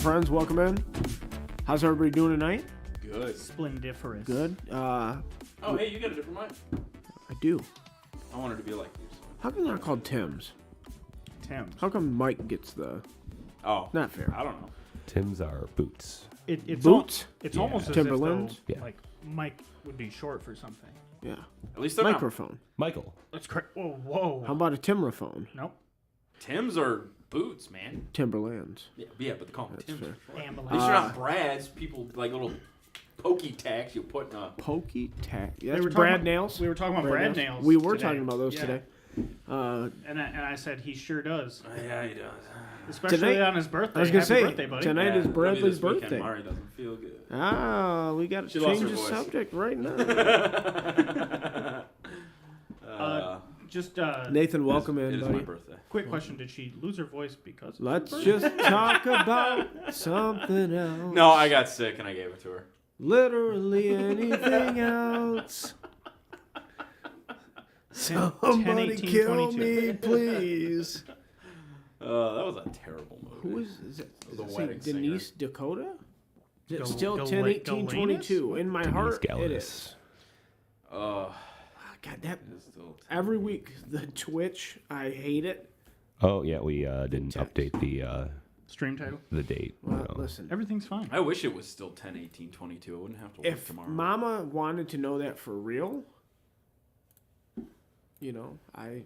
friends? Welcome in. How's everybody doing tonight? Good. Splendiferous. Good. Oh, hey, you got a different mic. I do. I wanted to be like you. How come they're not called Tim's? Tim's. How come Mike gets the... Oh. Not fair. I don't know. Tim's are boots. It's Boots? It's Yeah. almost as Timberlands? if though, Yeah. like Mike would be short for something. Yeah. At least they're not. Microphone. Michael. That's correct. Whoa. How about a Timrophone? Nope. Tim's are boots, man. Timberlands. Yeah, but they call them That's Tim's. fair. At least Ambulance. you're not Brad's. People like little pokey tacks you put in a... Pokey tack. They That's were talking Brad about- nails. We were talking about Brad nails. We were today. talking about those Yeah. today. And I said he sure does. Yeah, he does. Especially Tonight- on his birthday. I was gonna Happy say, birthday, buddy. tonight is maybe Bradley's this weekend birthday. Mari doesn't feel good. Ah, we got to She lost change her the voice. subject right now. Just Nathan, welcome It in, is my buddy. birthday. quick question: did she lose her voice because? Of Let's her birthday? just talk about something else. No, I got sick and I gave it to her. Literally anything else. Somebody 18, kill 22. me, please. That was a terrible movie. Who is it? The Does it say wedding singer. Denise Dakota? Is it Gal- still Gal- 10, 18, Galanus? 22? In my Denise heart, it Galanus. is. Oh, God, that it's still... every week the Twitch, I hate it. Oh yeah, we didn't Text. update the Stream title. date. Well, no. listen, Everything's fine. I wish it was still 10, 18, 22. I wouldn't have to work if tomorrow. Mama wanted to know that for real, you know, I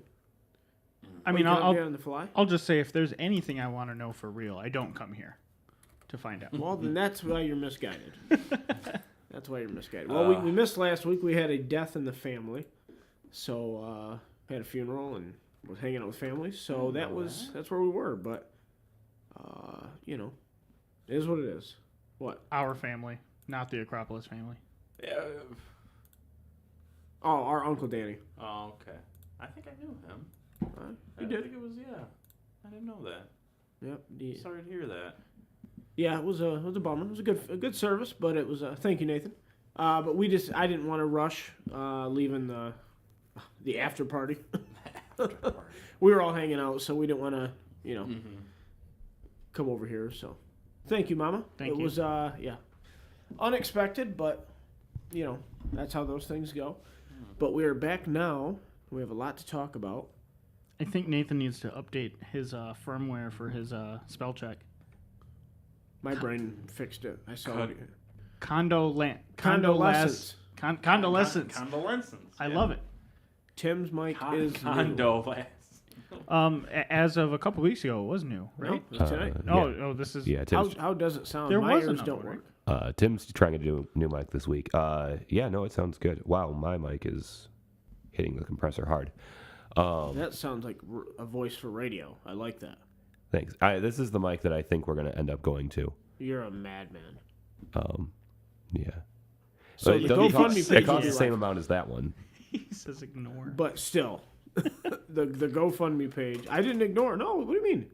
we mean, can I'll update on the fly. I'll just say if there's anything I want to know for real, I don't come here to find out. Well, then that's why you're misguided. That's why you're misguided. Well, we missed last week. We had a death in the family, so had a funeral and was hanging out with family. So that's where we were. But you know, it is what it is. What? Our family, not the Acropolis family. Yeah. Oh, our Uncle Danny. Oh, okay. I think I knew him. You I did. think it was, yeah. I didn't know that. Yep. Sorry to hear that. Yeah, it was a bummer. It was a good service, but it was thank you, Nathan. But I didn't want to rush leaving the after party. We were all hanging out, so we didn't want to come over here. So thank you, Mama. Thank it you. was unexpected, but that's how those things go. But we are back now. We have a lot to talk about. I think Nathan needs to update his firmware for his spell check. My brain fixed it. I saw it. Condolences. Condolences. Condolences. I love it. Tim's mic is new. Condolences. As of a couple weeks ago, it was new, No, right? it's tonight. Oh, this is. Yeah, Tim's, How does it sound? There My was ears another don't one, work. Tim's trying to do a new mic this week. Yeah, no, it sounds good. Wow, my mic is hitting the compressor hard. That sounds like a voice for radio. I like that. Thanks. This is the mic that I think we're gonna end up going to. You're a madman. Yeah. So But the it doesn't GoFundMe cost, page it will costs be the same like- amount as that one. He says ignore. But still, the GoFundMe page. I didn't ignore. No, what do you mean?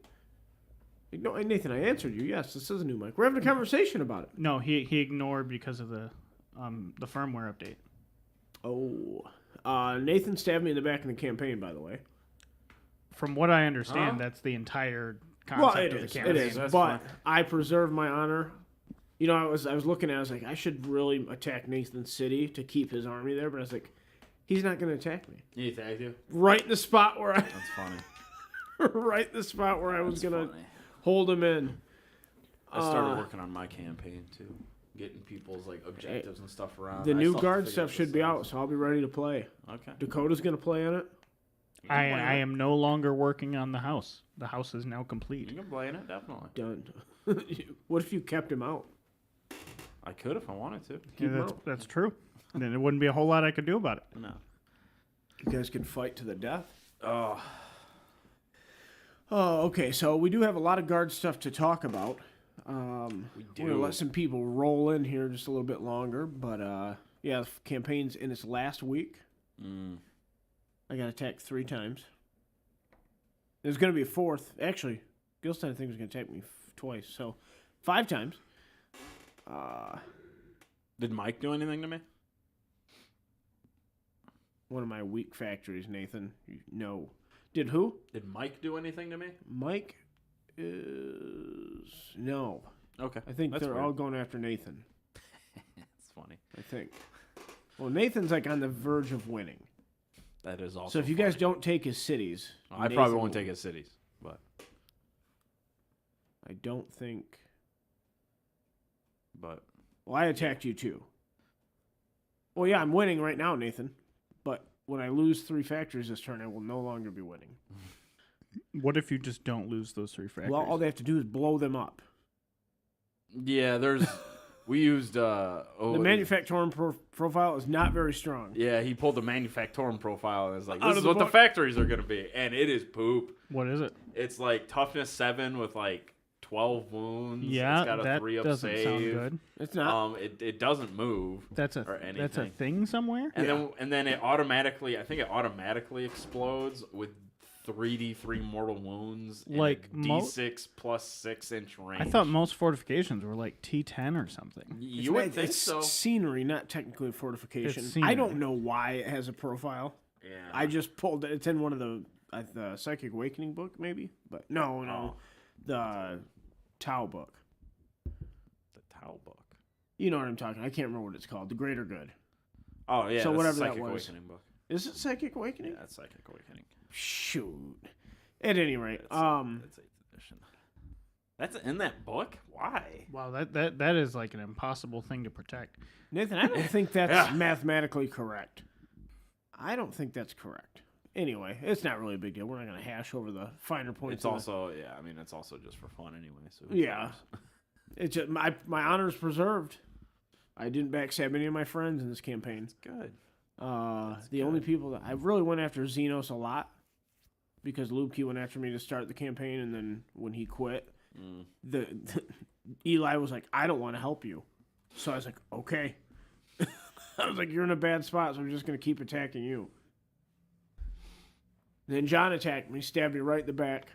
Ignore, Nathan, I answered you. Yes, this is a new mic. We're having a conversation about it. No, he ignored because of the firmware update. Oh, Nathan stabbed me in the back in the campaign. By the way. From what I understand, Huh? that's the entire Well, concept it of is. the It campaign. is. That's But fine. I preserve my honor. You know, I was looking at it, I was like, I should really attack Nathan City to keep his army there. But I was like, he's not going to attack me. You thank you. Right in the spot where That's funny. right in the spot where I was That's going to funny. hold him in. I started working on my campaign too, getting people's like objectives and stuff around. The I new still have to guard figure stuff this should be out. out, so I'll be ready to play. Okay. Dakota's going to play on it. I am no longer working on the house. The house is now You complete. can play in it, definitely. Done. What if you kept him out? I could if I wanted to. Yeah, him that's, out. that's true. Then there wouldn't be a whole lot I could do about it. No. You guys can fight to the death. Oh, Oh, okay. So we do have a lot of guard stuff to talk about. we We're do. gonna let some people roll in here just a little bit longer, but yeah, the campaign's in its last week. I got attacked 3 times. There's gonna be a 4th. Actually, Gilstein I think was gonna attack me twice, so 5 times. Did Mike do anything to me? One of my weak factories, Nathan. No. Did who? Did Mike do anything to me? Mike is... No. Okay. I think That's they're weird. all going after Nathan. It's funny. I think. Well, Nathan's like on the verge of winning. That is also. So if you guys don't take his cities, I probably Nathan won't will. take his cities, but I don't think. but Well, I attacked you too. Well, yeah, I'm winning right now, Nathan. But when I lose 3 factories this turn, I will no longer be winning. What if you just don't lose those 3 factories? Well, all they have to do is blow them up. yeah, there's we used The manufacturing profile is not very strong. Yeah, he pulled the manufactorum profile and was like, Out "This of is the what the book. factories are gonna be," and it is poop. What is it? It's like toughness 7 with like 12 wounds. Yeah, it's got a that 3 up doesn't save. sound good. It's not. It doesn't move. That's or a anything. thing somewhere. And then it automatically, I think it automatically explodes with 3d3 mortal wounds. And Like a d6 plus 6-inch range. I thought most fortifications were like T10 or something. You would think it's so. scenery, not technically fortification. It's I scenery. don't know why it has a profile. Yeah. I just pulled it. It's in one of the Psychic Awakening book, maybe. But no, the Tau book. The Tau book. You know what I'm talking. I can't remember what it's called. The Greater Good. Oh yeah. So that's whatever the that Psychic was. Awakening book. Is it Psychic Awakening? Yeah, that's Psychic Awakening. Shoot. At any rate, That's 8th edition. That's in that book. Why? Wow, that is like an impossible thing to protect. Nathan, I don't think that's Yeah. mathematically correct. I don't think that's correct. Anyway, it's not really a big deal. We're not going to hash over the finer points. It's of also I mean it's also just for fun anyway. So who Yeah. cares? It's just, my honor is preserved. I didn't backstab any of my friends in this campaign. Good. The only people that I really went after Xenos a lot because Lubke went after me to start the campaign, and then when he quit, the Eli was like, "I don't want to help you," so I was like, "Okay." I was like, "You're in a bad spot, so I'm just gonna keep attacking you." Then John attacked me, stabbed me right in the back.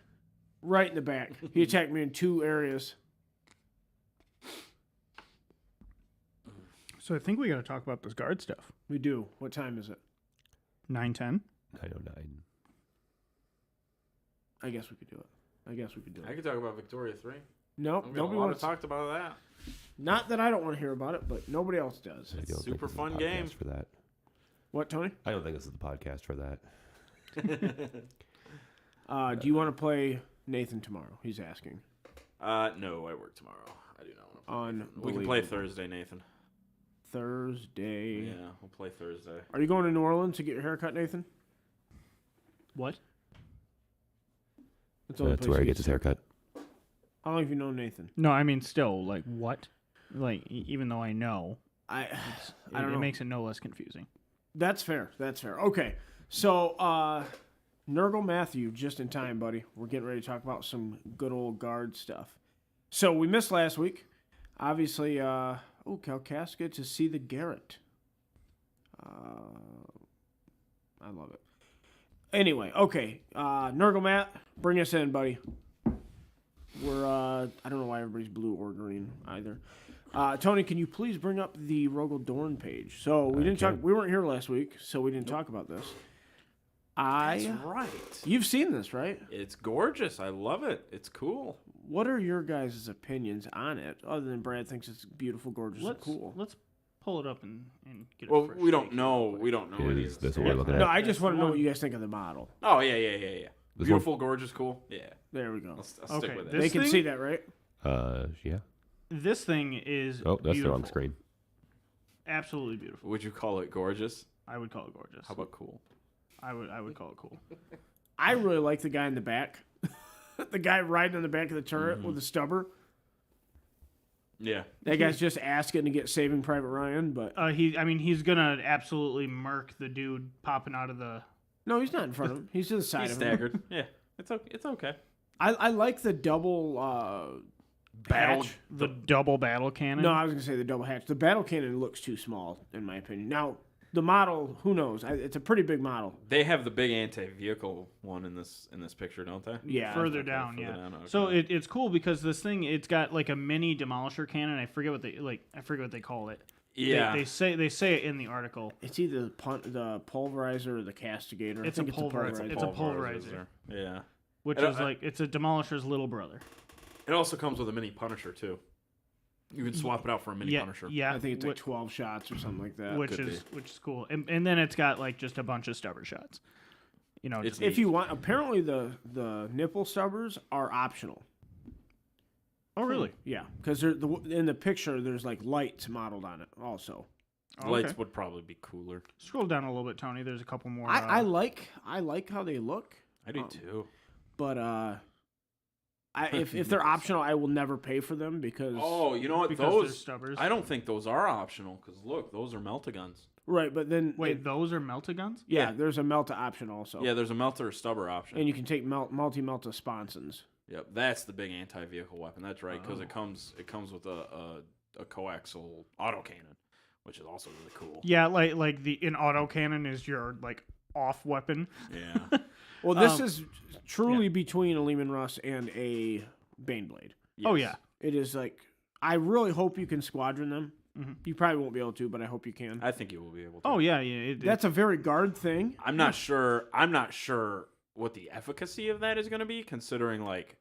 Right in the back. He attacked me in 2 areas. So I think we got to talk about this guard stuff. We do. What time is it? 9:10. 909. I guess we could do it. I could talk about Victoria 3. Nope, Nobody nobody wants. talked about that. Not that I don't want to hear about it, but nobody else does. I It's don't think super this is the fun podcast game. for that. What, Tony? I don't think this is the podcast for that. Do you want to play Nathan tomorrow? He's asking. No, I work tomorrow. I do not want to play. We can play Thursday, Nathan. Thursday. Yeah, we'll play Thursday. Are you going to New Orleans to get your hair cut, Nathan? What? That's the only That's place where he he gets his haircut. How long have you known Nathan? No, I mean still like what? Like even though I know, I it, don't it know. makes it no less confusing. That's fair. Okay. So, Nurgle Matthew, just in time, buddy. We're getting ready to talk about some good old guard stuff. So, we missed last week. Obviously, Calcas gets to see the Garrett. I love it. Anyway, okay. Nurgle Matt, bring us in, buddy. We're, I don't know why everybody's blue or green either. Tony, can you please bring up the Rogel Dorn page? So we didn't talk. We weren't here last week, so we didn't talk about this. That's right. You've seen this, right? It's gorgeous. I love it. It's cool. What are your guys' opinions on it? Other than Brad thinks it's beautiful, gorgeous, and cool. Let's pull it up and get. Well, we don't know. We don't know. Is this what we're looking No, at? I just want to know what you guys think of the model. Oh yeah. This Beautiful, gorgeous, cool. Yeah. There we go. I'll stick Okay, with it. this They can thing? see that, right? Yeah. This thing is. Oh, that's the wrong beautiful. screen. Absolutely beautiful. Would you call it gorgeous? I would call it gorgeous. How about cool? I would call it cool. I really like the guy in the back. The guy riding on the back of the turret with the stubber. Yeah. That guy's just asking to get Saving Private Ryan, but He's gonna absolutely murk the dude popping out of the. no, he's not in front of him. He's to the side He's of him. staggered. Yeah. It's okay. It's okay. I like the double Battle. hatch. The double battle cannon. No, I was gonna say the double hatch. The battle cannon looks too small, in my opinion. Now the model, who knows? It's a pretty big model. They have the big anti-vehicle one in this picture, don't they? Yeah, further Okay, down, further yeah. down, okay. So it's cool because this thing it's got like a mini demolisher cannon. I forget what they call it. Yeah. They say it in the article. It's either the pulverizer or the castigator. It's I think a pulverizer. It's a pulverizer. Yeah. Which And is like it's a demolisher's little brother. It also comes with a mini Punisher too. You can swap it out for a mini Punisher. Yeah, I think it's like 12 shots or something like that. which is cool. And then it's got like just a bunch of stubber shots. You know, It's just, If you want, apparently the nipple stubbers are optional. oh really? Yeah, because in the picture there's like lights modeled on it also. Oh, Lights okay. would probably be cooler. Scroll down a little bit, Tony. There's a couple more. I like how they look, I do too. but if they're optional, I will never pay for them because Oh, you know what? because they're stubbers. I don't think those are optional because look, those are Melta-Guns. right. But then Wait, those are Melta-Guns? yeah, there's a Melta option also. Yeah, there's a Melta or stubber option. and you can take multi-Melta sponsons. Yep, that's the big anti-vehicle weapon. That's right, because it comes with a coaxial autocannon, which is also really cool. Yeah, like the an autocannon is your like off weapon. Yeah. Well, this is truly between a Lehman Russ and a Baneblade. Oh Yes. yeah. It is like I really hope you can squadron them. Mhm. You probably won't be able to, but I hope you can. I think you will be able to. Oh yeah, yeah. That's a very guard thing. I'm not sure. I'm not sure what the efficacy of that is going to be, considering like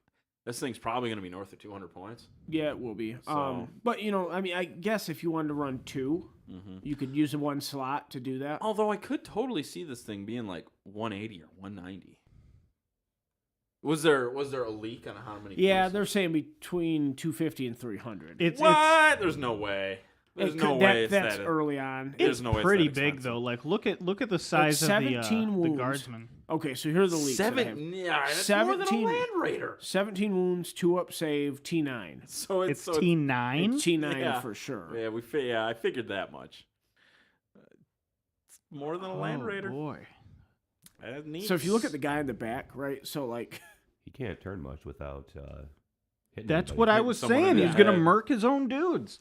this thing's probably going to be north of 200 points. Yeah, it will be. So- But I mean, I guess if you wanted to run two, you could use the one slot to do that. Although I could totally see this thing being like 180 or 190. Was there a leak on how many? Yeah, pieces? they're saying between 250 and 300. it's What? There's no way. There's no way it's that's that. early on. There's no way it's pretty that big expensive. though. Like look at the size of 17 the wounds. guardsman. Okay, so here are the leaks. that I have. Yeah, that's more than a 17 Land Raider. 17 wounds, 2 up save, T9. So It's so T9. It's T9 Yeah. for sure. Yeah, I figured that much. It's more than a Land Raider. Boy. That's neat. So if you look at the guy in the back, right? So like, He can't turn much without hitting That's anybody. what I Hitting was someone in saying. the He's gonna head. murk his own dudes.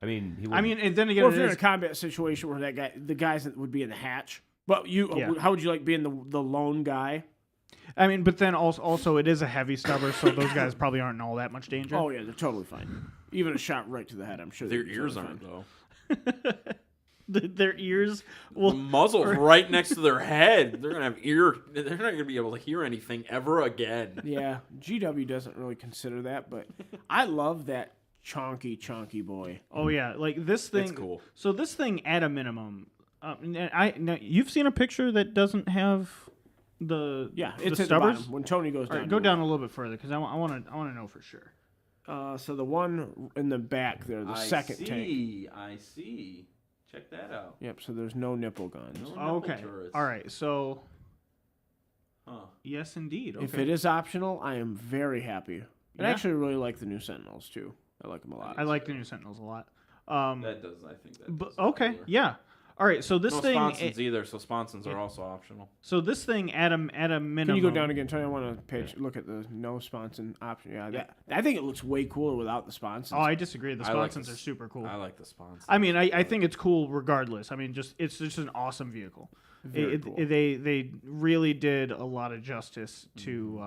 I mean, he I mean, and then again, or if it you're in is- a combat situation where the guys that would be in the hatch. But Yeah. how would you like being the lone guy? I mean, but then also it is a heavy stubber, so those guys probably aren't in all that much danger. Oh yeah, they're totally fine. Even a shot right to the head, I'm sure. their they're ears totally aren't fine. though. Their ears The will. muzzle's right next to their head. They're gonna have ear. They're not gonna be able to hear anything ever again. Yeah, GW doesn't really consider that, but I love that chonky boy. Oh yeah, like this thing. It's cool. So this thing, at a minimum, now you've seen a picture that doesn't have the Yeah, the it's at the stubbers. bottom when Tony goes All down. right, go down a little bit further because I want to know for sure. So the one in the back there, the second tank. I see. Check that out. Yep. So there's no nipple guns. Okay. All right. So Huh. yes, indeed. Okay. If it is optional, I am very happy. And I Yeah. actually really like the new Sentinels too. I like them a lot. I like the new Sentinels a lot. That does. I think that. But, does okay. cooler. Yeah. All right. So this No thing. sponsons either. So sponsons are also optional. So this thing at a minimum. Can you go down again, Tony? I want to look at the no sponson option. Yeah, I think it looks way cooler without the sponsons. Oh, I disagree. The I like sponsons this. are super cool. I like the sponsons. I mean, I think it's cool regardless. I mean, it's just an awesome vehicle. Very cool. They really did a lot of justice to.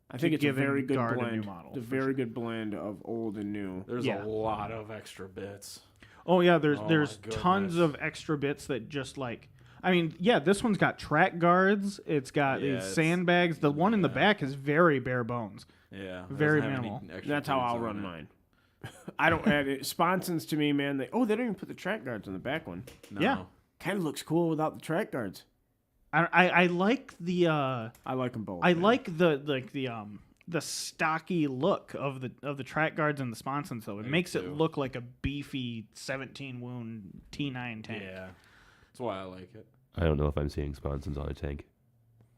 I think it's a giving very good Guard a new blend. model, A for very good blend of old and new. There's Yeah. a lot of extra bits. Oh yeah, Oh, there's my tons goodness. of extra bits that just like. I mean, yeah, this one's got track guards. It's got Yeah, these it's- sandbags. The one in the back is very bare bones. Yeah. it Very doesn't have any minimal. extra That's how bits I'll on run it. mine. I don't add it. Sponsons to me, man. They don't even put the track guards on the back one. No. Yeah. Kind of looks cool without the track guards. I like the I like them both. I man. like the stocky look of the track guards and the sponsons though. It Me makes too. it look like a beefy 17 wound T9 tank. Yeah. That's why I like it. I don't know if I'm seeing sponsons on a tank.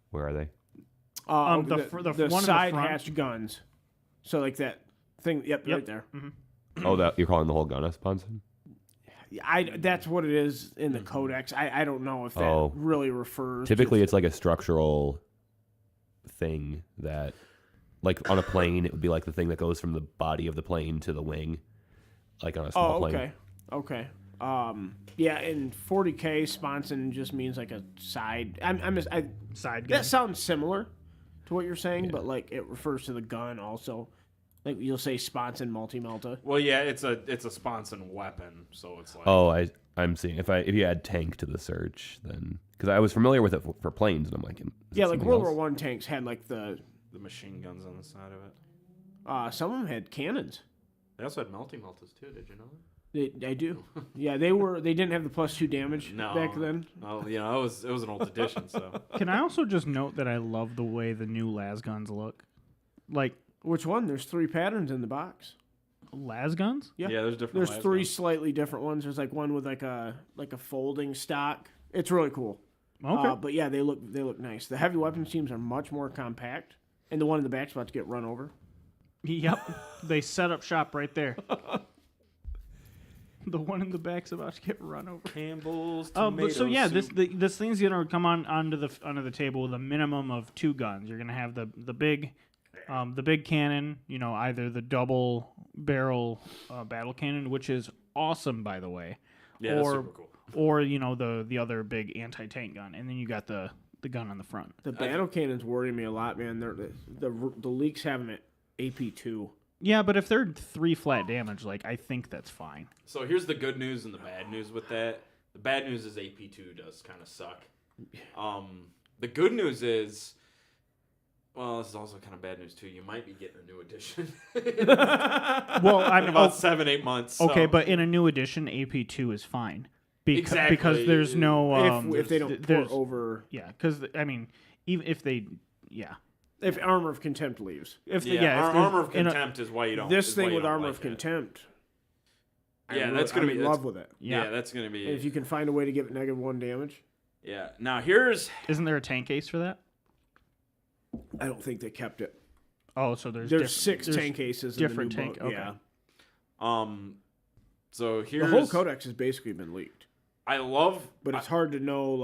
Where are they? The one in the side front. hatch guns. So like that thing. Yep. Right there. Oh, that you're calling the whole gun a sponson? That's what it is in the codex. I don't know if that Oh. really refers. Typically, to, it's like a structural thing that, like on a plane, it would be like the thing that goes from the body of the plane to the wing, like on a small plane. Okay. Yeah, in 40K, sponson just means like a side. Side gun. That sounds similar to what you're saying, but like it refers to the gun also. Like you'll say sponson multi-melta. Well, yeah, it's a sponson weapon, so it's like Oh, I'm seeing if you add tank to the search, then because I was familiar with it for planes, and I'm like, is it Yeah, like something World else? War One tanks had like the the machine guns on the side of it. some of them had cannons. They also had melty meltas too. Did you know that? I do. Yeah, they didn't have the +2 damage back then. Oh, it was an old edition. So Can I also just note that I love the way the new las guns look? Like Which one? There's 3 patterns in the box. las guns? Yeah, there's different. There's las 3 guns. slightly different ones. There's like one with like a folding stock. It's really cool. Okay. But yeah, they look nice. The heavy weapons teams are much more compact, and the one in the back's about to get run over. Yep. They set up shop right there. The one in the back's about to get run over. Campbell's. But so yeah, soup. this thing's gonna come onto the table with a minimum of 2 guns. You're gonna have the big cannon, either the double barrel battle cannon, which is awesome by the way, Yeah, that's or super cool. or the other big anti-tank gun, and then you got the gun on the front. The battle cannons worry me a lot, man. The leaks have them at AP2. Yeah, but if they're 3 flat damage, I think that's fine. So here's the good news and the bad news with that. The bad news is AP2 does kind of suck. The good news is, well, this is also kind of bad news too. You might be getting a new edition. Well, I mean, about 7-8 months. okay, so. but in a new edition, AP2 is fine. Exactly. Because there's no if they don't port over. Yeah, because I mean, even if they, yeah. If Armor of Contempt leaves. If Yeah, if there's- Armor of in a- Contempt is why you don't. This is why thing you with don't Armor like of it. Contempt. Yeah, that's gonna I'm be in love with it. Yeah, that's gonna be. And if you can find a way to give it -1 damage. Yeah. Now here's. Isn't there a tank case for that? I don't think they kept it. Oh, so there's 6 tank cases in different the new tank. book. Okay. Yeah. So here's. The whole codex has basically been leaked. I love. But it's hard to know,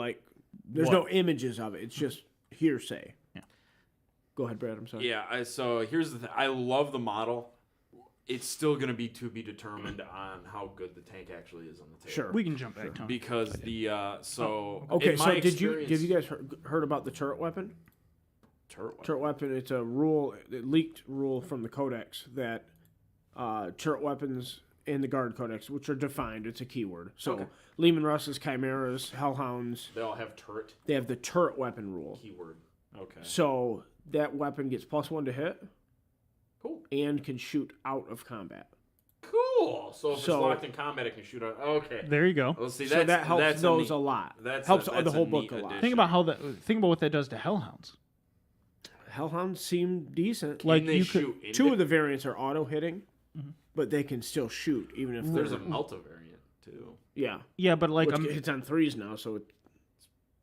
there's What? no images of it. It's just hearsay. Yeah. Go ahead, Brad. I'm sorry. Yeah. So here's the thing. I love the model. It's still gonna be to be determined on how good the tank actually is on the table. Sure. We can jump back, Tony. Because the Okay, in so my have you experience- guys heard about the turret weapon? Turret weapon. It's a rule, a leaked rule from the codex that turret weapons in the guard codex, which are defined, it's a keyword. So Okay. Lehman Russ's, Chimeras, Hellhounds, They all have turret they have the turret weapon rule. keyword. Okay. So that weapon gets +1 to hit Cool. and can shoot out of combat. Cool. So if it's So- locked in combat, it can shoot out. Okay. There you go. Well, see, So that helps that's those a a neat, lot. That's Helps that's the whole a book neat a lot. addition. Think about what that does to Hellhounds. Hellhounds seem decent. Like, Can they you could- shoot into- 2 of the variants are auto hitting, but they can still shoot even if There's they're a Melta variant too. yeah. Yeah, but Which hits on 3s now, so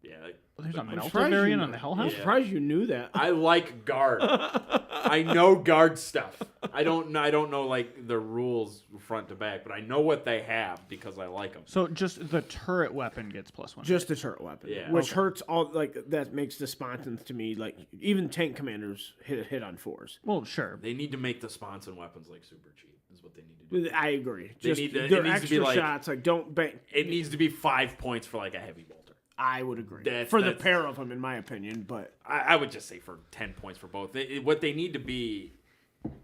Yeah. there's a I'm Melta surprised variant you- on the I'm Hellhound. Yeah. surprised you knew that. I like guard. I know guard stuff. I don't know like the rules front to back, but I know what they have because I like them. So just the turret weapon gets +1. Just the turret weapon, Yeah. which hurts all that makes the Spontans to me even tank commanders hit on 4s. Well, sure. They need to make the sponson weapons like super cheap. Is what they need to do. I agree. They Just need to- it their needs to be extra like- shots don't bank. It needs to be 5 points for like a heavy bolter. I would agree That's- the pair of them, in my opinion. But I would just say for 10 points for both. What they need to be,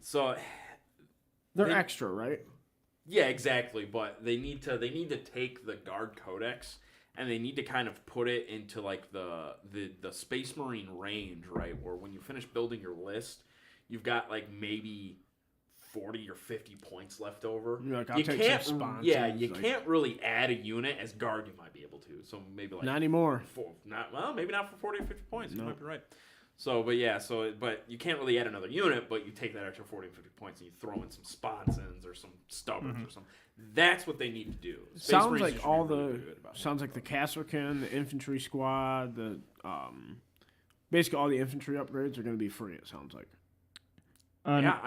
so they're They- extra, right? yeah, exactly. But they need to take the guard codex and they need to kind of put it into like the Space Marine range, right? Where when you finish building your list, you've got like maybe 40 or 50 points left over. You're like, I'll you take can't, some sponsons, yeah, you like- can't really add a unit as guard. You might be able to, so maybe like Not anymore. maybe not for 40 or 50 points. You No. might be right. So, but yeah, but you can't really add another unit, but you take that extra 40 or 50 points and you throw in some sponsons or some stubbers or something. That's what they need to do. Space Sounds Marines like should be all really good about it. sounds like the Casserkin, the infantry squad, the basically all the infantry upgrades are going to be free. It sounds like. Yeah,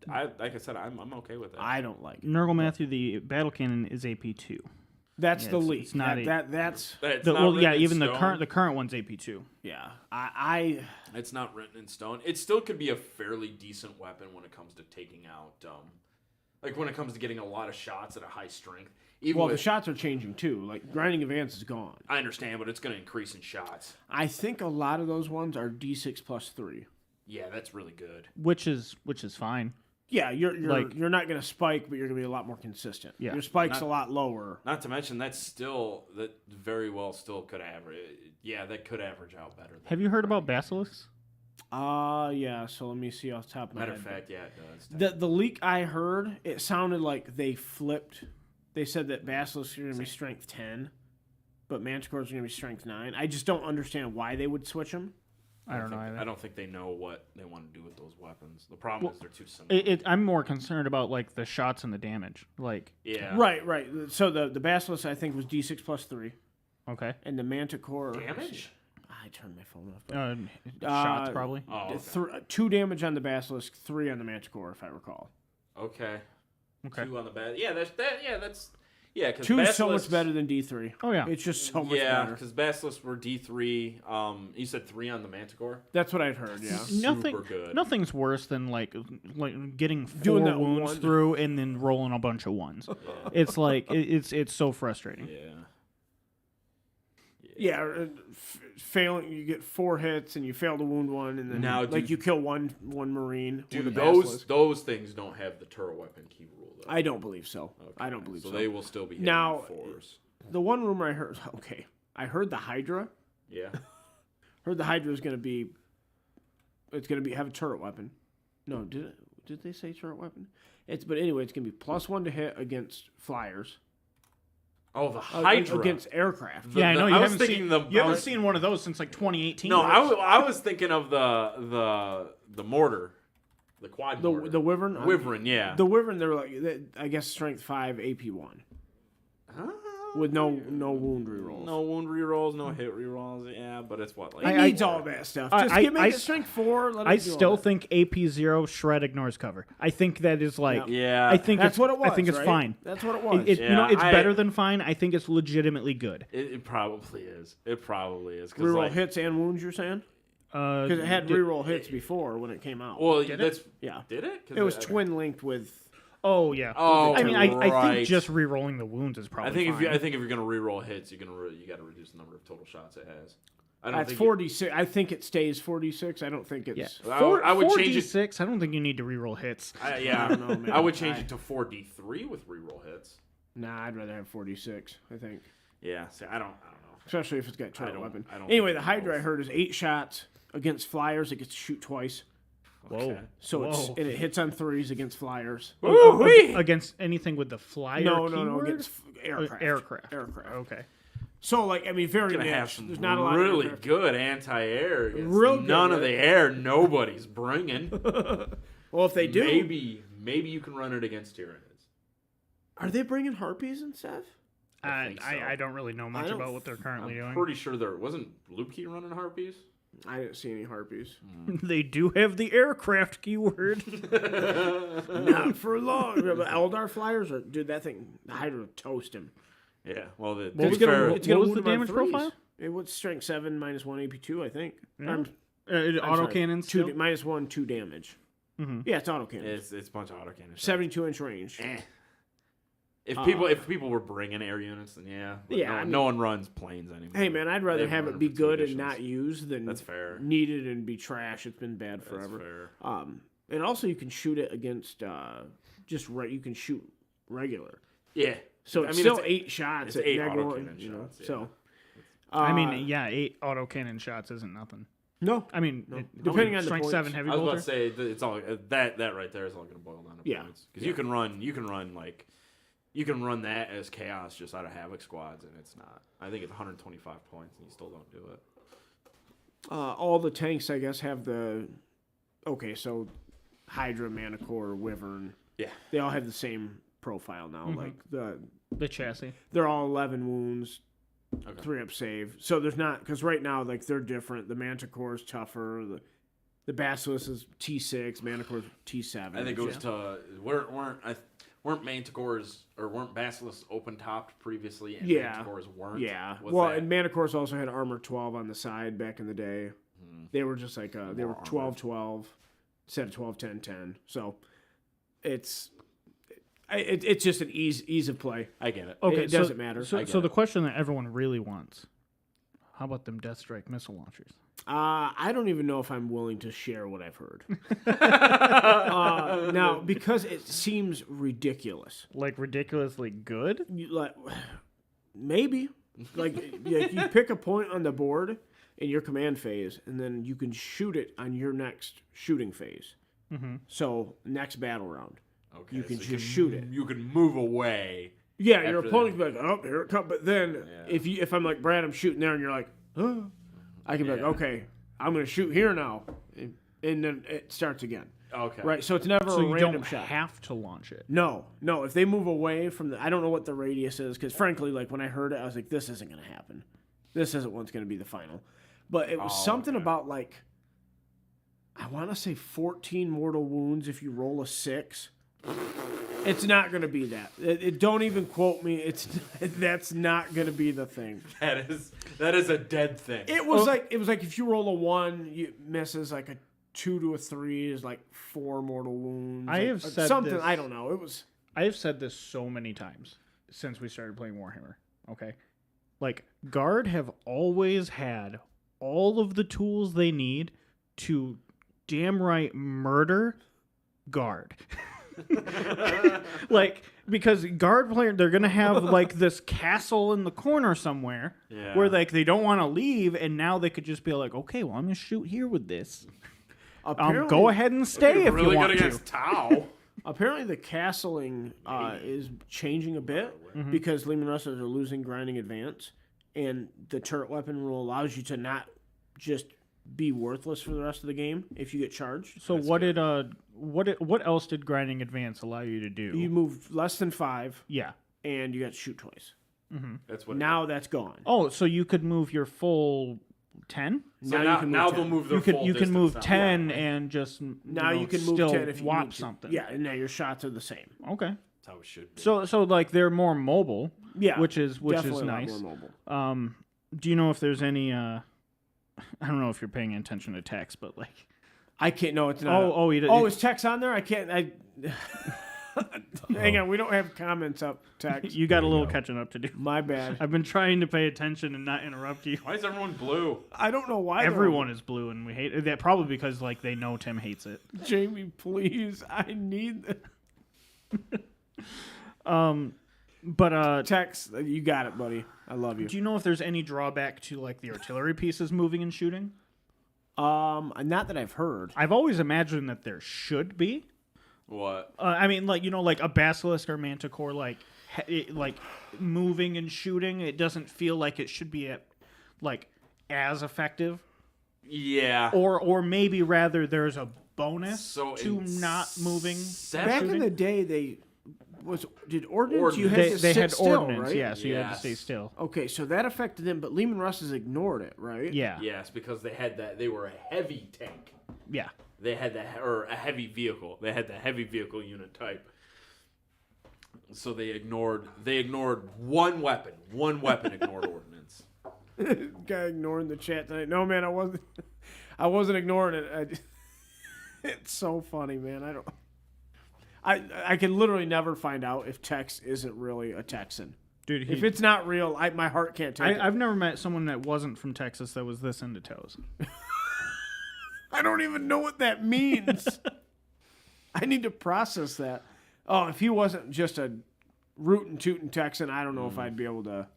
I like I said, I'm okay with that. I don't like it. Nurgle Matthew, the battle cannon is AP2. That's Yeah, the it's- leak. it's not that's But it's The, not well, yeah, written in even the stone. current one's AP2. yeah. I It's not written in stone. It still could be a fairly decent weapon when it comes to taking out, like when it comes to getting a lot of shots at a high strength. Even well, with, the shots are changing too. Like grinding advance is gone. I understand, but it's going to increase in shots. I think a lot of those ones are D6 +3. Yeah, that's really good. Which is fine. Yeah, you're Like- you're not going to spike, but you're going to be a lot more consistent. Yeah. Your spike's Not- a lot lower. Not to mention that very well still could average. Yeah, that could average out better. Have you heard about basilisks? Yeah. So let me see off the top of my Matter head. of fact, yeah, it does. The leak I heard, it sounded like they flipped. They said that Basilisk are going to be strength 10, but Manticores are going to be strength 9. I just don't understand why they would switch them. I don't know either. I don't think they know what they want to do with those weapons. The problem is they're too similar. I'm more concerned about like the shots and the damage. Like, Yeah. Right. So the Basilisk I think was D6 plus 3, okay, and the Manticore Damage? I turned my phone off. But, shots probably. Oh, okay. 2 damage on the Basilisk, 3 on the Manticore, if I recall. Okay. Okay. 2 on the bad. Yeah, that's. Yeah, because 2 is so much better than D3. Oh yeah, It's just so much Yeah, better. because Basilisks were D3. You said 3 on the Manticore. That's what I'd heard. Yeah. Super good. Nothing's worse than like getting Doing 4 that wounds one. through and then rolling a bunch of ones. It's like it's so frustrating. Yeah. Yeah, failing. You get 4 hits and you fail to wound one, and then Now, you kill one Marine. Dude, with a Basilisk. those things don't have the turret weapon key rule though. I don't believe so. Okay. I don't believe so. So they will still be hitting Now- 4s. The one rumor I heard. Okay, I heard the Hydra. Yeah. Heard the Hydra is going to be. It's going to have a turret weapon. No, did they say turret weapon? But anyway, it's going to be +1 to hit against flyers. Oh, the Hydra Against aircraft. Yeah, I know. You I was haven't thinking seen, you haven't seen one of those since like 2018. No, I was thinking of the mortar, the quad mortar. The Wyvern. Wyvern, yeah. The Wyvern. They're like I guess strength 5, AP 1. With no wound rerolls. No wound rerolls, no hit rerolls. Yeah, but it's what like It needs all that stuff. Just give me the strength 4. Let it I do all still that. think AP0 shred ignores cover. I think that is like. Yeah. I think That's what it was. I think it's right? fine. That's what it was. It's Yeah, better than fine. I think it's legitimately good. It probably is. It probably is. 'Cause, Reroll like, hits and wounds. You're saying? Because it had reroll hits before when it came out. Well, Did it? that's yeah, did it? 'Cause it was twin linked with. Oh yeah. Oh, I mean, I right. think just re-rolling the wounds is probably. I think fine. if you're gonna reroll hits, you got to reduce the number of total shots it has. I don't That's think 46. I think it stays 46. I don't think it's. Yeah. I would change it. 4d6. I don't think you need to re-roll hits. I don't know, man. I would change it to 4d3 with reroll hits. Nah, I'd rather have 46. I think, Yeah, see, I don't know. especially if it's got turret don't- weapon. I don't Anyway, think the it Hydra I goes. heard is 8 shots against flyers. It gets to shoot twice. Whoa. Okay. So Whoa. and it hits on 3s against flyers. Woo-wee! Against anything with the flyer No, keyword? against aircraft. Aircraft. Aircraft. Okay. So very Gonna niche. have some There's not a lot really of aircraft. good anti-air. against Real good, none of right? the air nobody's bringing. Well, if they do, Maybe you can run it against Tyranids. are they bringing harpies and stuff? I think so. I don't really know much don't about what they're currently I'm doing. pretty sure there wasn't Blue Key running harpies. I didn't see any harpies. They do have the aircraft keyword. Not for long. But Eldar flyers are dude. That thing, the Hydra would toast him. Yeah, well, to What was be gonna- fair, what was the wound him on damage 3s. profile? It was strength 7 -1 AP2, I think. Yeah. I'm Autocannon sorry, still? -1 2 damage. Mhm. Yeah, it's autocannon. it's a bunch of autocannon. 72-inch range. If people were bringing air units, then yeah. But Yeah, no, I mean- no one runs planes anymore. Hey man, I'd rather They've have run it be for two good and editions. not used than That's fair. needed and be trash. It's been bad That's forever. fair. And also you can shoot it against you can shoot regular. Yeah. So I it's mean, still it's 8 shots. it's at 8 Nagor, autocannon shots, yeah. So I mean, yeah, 8 autocannon shots isn't nothing. no. I mean, Depending on the strength points. 7 heavy I was about bolter. to say it's all that right there is all going to boil down to Yeah. points because you can run that as chaos just out of havoc squads and it's not. I think it's 125 points and you still don't do it. All the tanks, I guess, have the. Okay, so Hydra, Manticore, Wyvern. Yeah. They all have the same profile now. Mm-hmm. Like The chassis. they're all 11 wounds, Okay. 3-up save. So there's not because right now like they're different. The Manticore is tougher. The Basilisk is T6. Manticore is T7. I think it goes to weren't Manticores or weren't Basilisks open topped previously and Yeah. Manticores weren't. Yeah. Was Well, that- and Manticores also had armor 12 on the side back in the day. They were just like they were More 12-12 instead of 12-10-10. So it's just an ease of play. I get it. Okay, It doesn't matter. So, I get so the it. question that everyone really wants: how about them Death Strike missile launchers? I don't even know if I'm willing to share what I've heard. Now, because it seems ridiculous. Like ridiculously good? Maybe. Like you pick a point on the board in your command phase, and then you can shoot it on your next shooting phase. Mm-hmm. So next battle round, Okay, you can so just shoot it. You can move away. Yeah, your after opponent can be like, oh, here it comes. But then if I'm like, Brad, I'm shooting there, and you're like, oh, I can be like, okay, I'm going to shoot here now. And then it starts again. Okay. Right, so it's never So a you random don't shot. have to launch it. No. If they move away from I don't know what the radius is, because frankly, like when I heard it, I was like, this isn't going to happen. This isn't what's going to be the final. But it was something about like, I want to say 14 mortal wounds if you roll a 6. It's not going to be that. It don't even quote me. That's not going to be the thing. That is a dead thing. It was like if you roll a 1, you misses like a 2 to a 3 is like 4 mortal wounds. I have said something. this- I don't know. It was. I have said this so many times since we started playing Warhammer. Okay, like Guard have always had all of the tools they need to damn right murder Guard. Like, because Guard player, they're gonna have like this castle in the corner somewhere where like they don't want to leave, and now they could just be like, okay, well I'm gonna shoot here with this. Go ahead and stay if really you want good to. against Tau. Apparently, the castling is changing a bit because Lehman Rustlers are losing grinding advance, and the turret weapon rule allows you to not just be worthless for the rest of the game if you get charged. So what else did grinding advance allow you to do? You move less than 5, Yeah. and you got to shoot twice. That's what. Now that's gone. Oh, so you could move your full 10? So now you can move now 10. they'll move their You can full you can distance move now. 10 and just Now you can move still 10 if you whop need to. something. Yeah, and now your shots are the same. Okay. That's how it should be. So like they're more mobile. Yeah, Which is definitely nice. a lot more mobile. Do you know if there's any I don't know if you're paying attention to text, but like I can't. No, it's not. Is text on there? I can't. Hang on, we don't have comments up. Text. you got a little catching up to do. My bad. I've been trying to pay attention and not interrupt you. Why is everyone blue? I don't know why. Everyone is blue and we hate it. That probably because like they know Tim hates it. Jamie, please. I need the But text. You got it, buddy. I love you. do you know if there's any drawback to like the artillery pieces moving and shooting? Not that I've heard. I've always imagined that there should be. What? I mean, like like a basilisk or manticore, like moving and shooting. It doesn't feel like it should be as effective. Yeah. Or maybe rather there's a bonus So to in not moving. Back in the day, did ordnance? You had They to sit had still, ordnance, right? yeah. So you had to Yes. stay still. Okay, so that affected them, but Lehman Russ has ignored it, right? Yeah, Yes, because they had that. They were a heavy tank. yeah. They had that, or a heavy vehicle. They had the heavy vehicle unit type. So they ignored one weapon. One weapon ignored ordnance. Guy ignoring the chat tonight. No, man, I wasn't ignoring it. It's so funny, man. I can literally never find out if Tex isn't really a Texan. Dude, If it's not real, my heart can't take it. I've never met someone that wasn't from Texas that was this into toes. I don't even know what that means. I need to process that. Oh, if he wasn't just a rootin' tootin' Texan, I don't know if I'd be able to.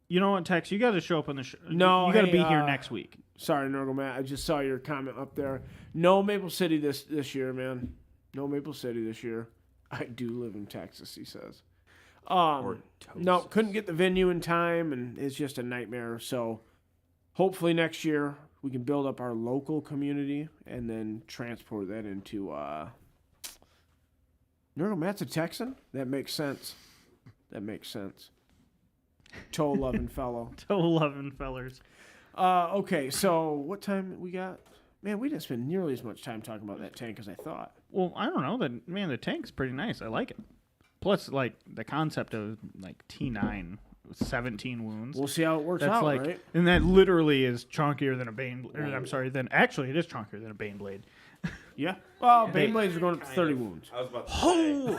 You know what, Tex? You got to show up on the show. No, you got to hey, be here next week. Sorry, Nurgle Matt. I just saw your comment up there. No Maple City this year, man. No Maple City this year. I do live in Texas, he says. No, couldn't get the venue in time, and it's just a nightmare. So hopefully next year we can build up our local community and then transport that into Nurgle Matt's a Texan? That makes sense. Toe loving fellow. Toe loving fellers. Okay, so what time we got? Man, we didn't spend nearly as much time talking about that tank as I thought. Well, I don't know. The tank's pretty nice. I like it. Plus, like the concept of like T9 with 17 wounds. We'll see how it works That's out, like, right? and that literally is chunkier than a Bane. Or, I'm sorry. Actually, it is chunkier than a Bane blade. Yeah. Well, Bane blades are going up to 30 wounds. I was about to say.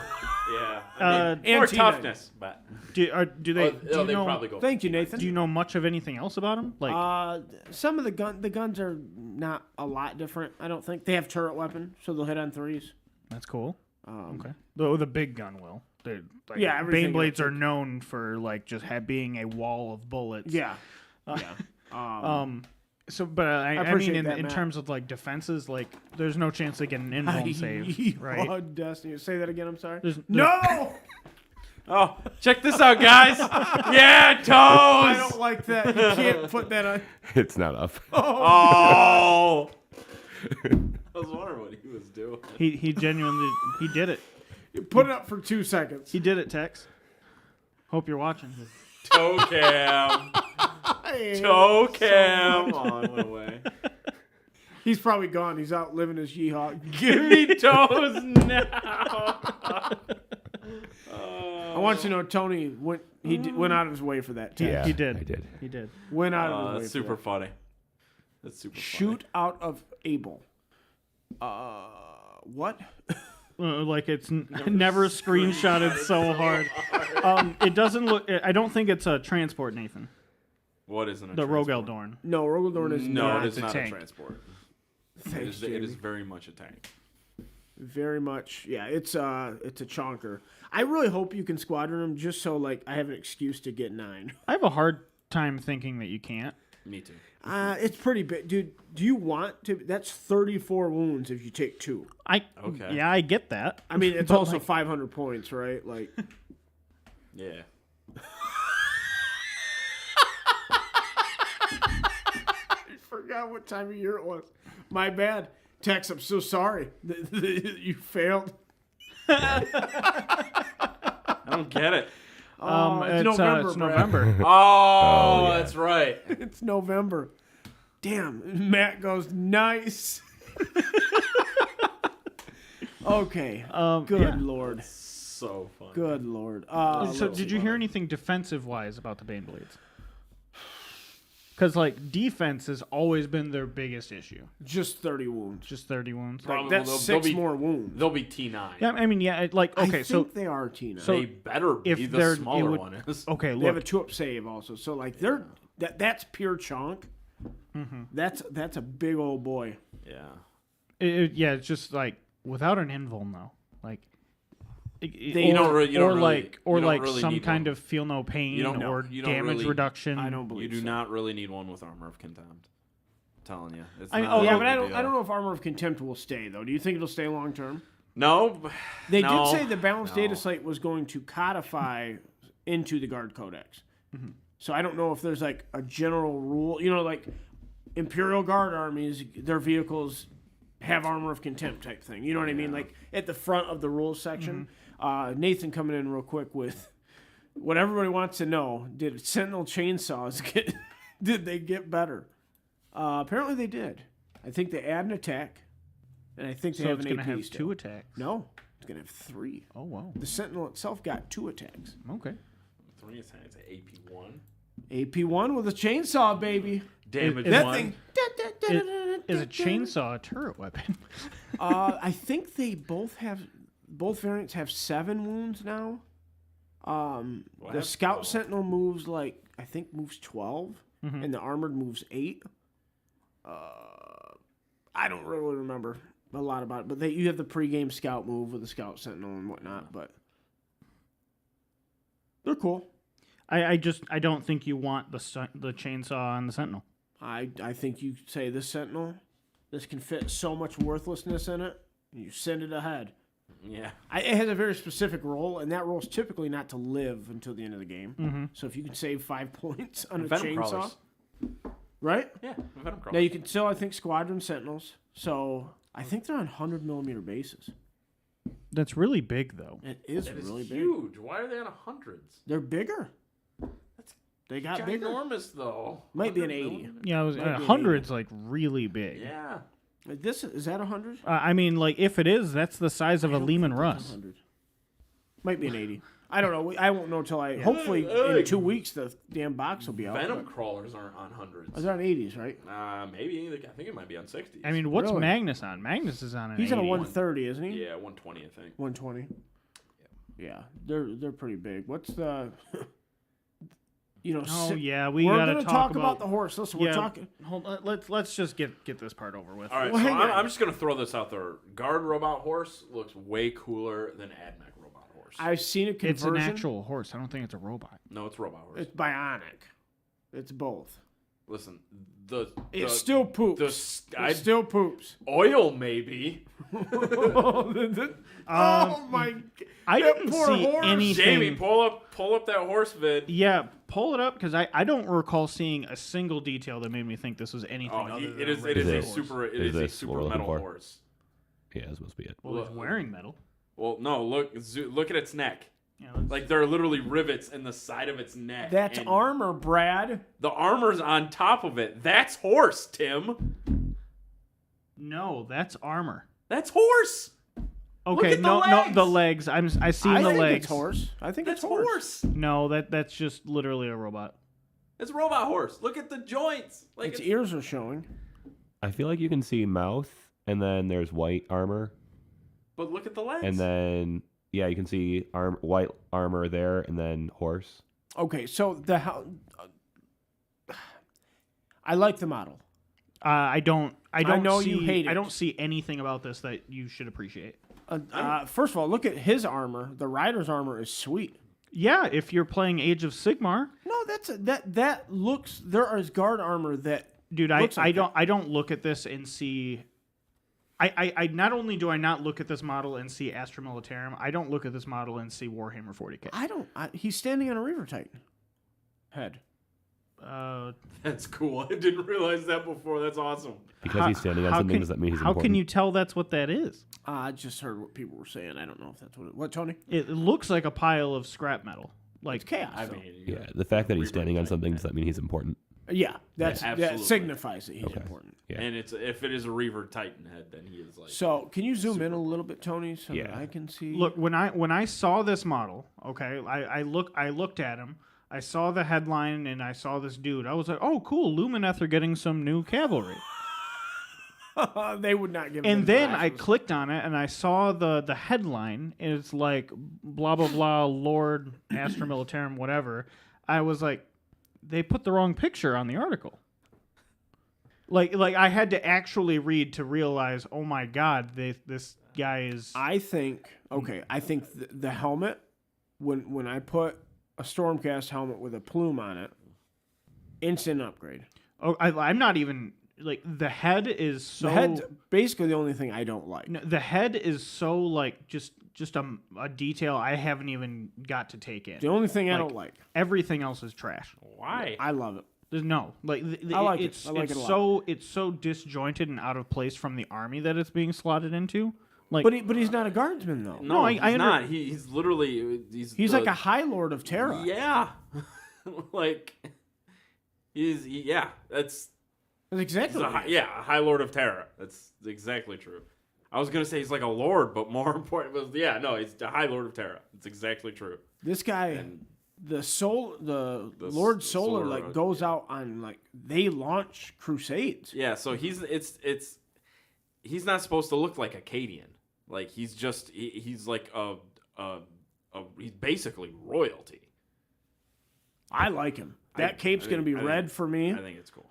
Yeah. And More T9. toughness, but Do they? they Do you know? probably go. Thank you, Nathan. Do you know much of anything else about them? Like, Some of the guns are not a lot different. I don't think they have turret weapon, so they'll hit on threes. that's cool. Okay. The big gun will. Like, Yeah, everything Bane blades else. are known for like just being a wall of bullets. Yeah. Yeah. So, but I mean, appreciate that, in Matt. terms of like defenses, like there's no chance they get an in-home save, right? Oh, Destiny. Say that again. I'm sorry. There's- No, Oh, check this out, guys. Yeah, toes. I don't like that. You can't put that on. It's not up. Oh. I was wondering what he was doing. He genuinely he did it. You put it up for 2 seconds. He did it, Tex. Hope you're watching. Toe cam. Hey, Toe cam. Come on, went away. he's probably gone. He's out living his yeehaw. Give me toes now. I want you to know Tony went. Went out of his way for that. Text. Yeah, He did. I did. He did. Went out of his way. That's for super that. funny. That's super Shoot out of Abel. What? Like it's never screenshotted so hard. It doesn't look. I don't think it's a transport, Nathan. What isn't a The transport? Rogeldorn. No, Rogaldorn is No, not. it is a not a tank. transport. Thanks, It is Jamie. very much a tank. Very much. Yeah, it's a chonker. I really hope you can squadron him just so like I have an excuse to get 9. I have a hard time thinking that you can't. Me too. It's pretty big, dude. Do you want to? That's 34 wounds if you take 2. Okay. Yeah, I get that. I mean, it's But, also like, 500 points, right? Like, Yeah. I forgot what time of year it was. My bad. Tex, I'm so sorry that you failed. I don't get it. It's November, It's Brad. November. Oh, yeah. that's right. It's November. Damn. Matt goes, nice. Okay. Good yeah. Lord. So funny. Good Lord. So, did you hear anything defensive wise about the Bane Blades? Because like defense has always been their biggest issue. Just 30 wounds. Just 30 wounds. Like, Probably that's they'll 6 be- more wounds. They'll be T9. Yeah, I mean, yeah, like okay, I think so they are Tina. so they better be. if The they're- it smaller would- one is. okay, they have a look, 2-up save also. So like they're that's pure chunk. Mm-hmm. That's a big old boy. Yeah. yeah, it's just like without an invuln though, like. You don't really- you don't really- or you don't like really some need kind one. of feel no pain You don't- or you don't damage really- reduction. I don't You believe do so. not really need one with Armor of Contempt. I'm telling you. It's I mean, not oh, a Yeah, big but I deal. don't know if Armor of Contempt will stay though. Do you think it'll stay long term? No. They no, did say the balanced no. data slate was going to codify into the Guard Codex. So I don't know if there's like a general rule. You know, like Imperial Guard armies, their vehicles have Armor of Contempt type thing. You know what I mean? Like at the front of the rules section. Nathan coming in real quick with what everybody wants to know: did Sentinel chainsaws get? Did they get better? Apparently they did. I think they add an attack, and I think they So have it's an gonna AP have still. 2 attacks. No, it's gonna have 3. Oh wow. The Sentinel itself got 2 attacks. Okay. 3 attacks at AP1. AP1 with a chainsaw, baby. Damage Is That 1. thing. Is a chainsaw a turret weapon? I think they both variants have 7 wounds now. The have Scout 12. Sentinel moves I think moves 12, and the Armored moves 8. I don't really remember a lot about it, but you have the pregame Scout move with the Scout Sentinel and whatnot, but they're cool. I don't think you want the chainsaw on the Sentinel. I think you say this Sentinel, this can fit so much worthlessness in it, and you send it ahead. Yeah. It has a very specific role, and that role is typically not to live until the end of the game. So if you can save 5 points on a Venom chainsaw, crawlers. right? Yeah. Venom Now crawlers. you can still, I think, Squadron Sentinels. So I think they're on 100mm bases. That's really big though. It is That is really big. huge. Why are they on 100s? They're bigger. That's They got bigger. ginormous, though. Might be an 100 80. millimeters? Yeah, Might be an 100's like really big. Yeah. This is that 100? I mean, like if it is, that's the size of a Lehman Russ. 100. Might be an 80. I don't know. I won't know until hopefully in 2 weeks the damn box will be out. Venom but- crawlers aren't on 100s. They're on 80s, right? Maybe. I think it might be on 60s. I mean, what's Really? Magnus on? Magnus is on an He's on a 80. 130, isn't he? Yeah, 120, I think. 120. Yeah, they're pretty big. What's the? Oh yeah, we we're gotta gonna talk about the horse. Listen, we're Yeah, talking. Hold on, let's just get this part over with. All right, Well, so hang on. I'm just going to throw this out there. Guard robot horse looks way cooler than AdMech robot horse. I've seen a It's conversion. an actual horse. I don't think it's a robot. No, it's robot horse. It's bionic. It's both. Listen, It still poops. It still poops. Oil maybe. Oh my! I that didn't poor see horse. anything. Jamie, pull up that horse vid. Yeah, pull it up because I don't recall seeing a single detail that made me think this was anything Oh, other than it is a a regular this? horse. super this what we're looking metal for? horse. Yeah, that's supposed to be it. Well, he's wearing metal. Well, no, look at its neck. Yeah, Like there are literally rivets in the side of its neck. That's and armor, Brad. The armor's on top of it. That's horse, Tim. no, that's armor. That's horse. Okay, at the no, legs. the legs. I seen I the think legs. it's horse. I think That's it's horse. horse. No, that's just literally a robot. It's a robot horse. Look at the joints. Like Its ears are showing. I feel like you can see mouth, and then there's white armor, but look at the legs. and then yeah, you can see white armor there, and then horse. Okay, so I like the model. I don't know see, you hate I it. don't see anything about this that you should appreciate. First of all, look at his armor. The rider's armor is sweet. Yeah, if you're playing Age of Sigmar, No, that looks. There is guard armor that. dude, looks like I don't look at this and see. I not only do I not look at this model and see Astra Militarum, I don't look at this model and see Warhammer 40K. He's standing on a Reaver Titan head. That's cool. I didn't realize that before. That's awesome. Because he's standing on something, does that mean he's How important? can you tell that's what that is? I just heard what people were saying. I don't know if that's what Tony? It looks like a pile of scrap metal. Like It's chaos. I though. mean, Yeah, the fact that he's standing on something, does that mean he's important? Yeah, that absolutely. signifies that he's Okay. important. Yeah. And if it is a Reaver Titan head, then he is like. So, can you zoom in a little bit, Tony, so that Yeah. I can see? Look, when I saw this model, okay, I looked at him. I saw the headline and I saw this dude. I was like, "Oh, cool! Lumineth are getting some new cavalry." they would not give. him And the then I glasses. clicked on it and I saw the headline. It's like blah blah blah Lord Astra Militarum whatever. I was like, they put the wrong picture on the article. Like I had to actually read to realize, oh my god, this guy is. I think the helmet when I put a Stormcast helmet with a plume on it, instant upgrade. Oh, I'm not even like the head is so. The head's basically the only thing I don't like. No, the head is so like just a detail I haven't even got to take in. The only thing I don't like. Everything else is trash. Why? I love it. There's no like I like it. it's, I like it's it a lot. so it's so disjointed and out of place from the army that it's being slotted into. Like, But he's not a guardsman though. No, I he's not. He's literally He's like a High Lord of Terra. Yeah, like that's That's exactly. What it is. a High Lord of Terra. That's exactly true. I was gonna say he's like a lord, but more important was he's the High Lord of Terra. It's exactly true. This guy, And the Lord Solar, Solar, like goes out on like they launch crusades. yeah, so he's not supposed to look like Akkadian. Like he's just he's like he's basically royalty. I like him. That cape's gonna be red for me. I think it's cool.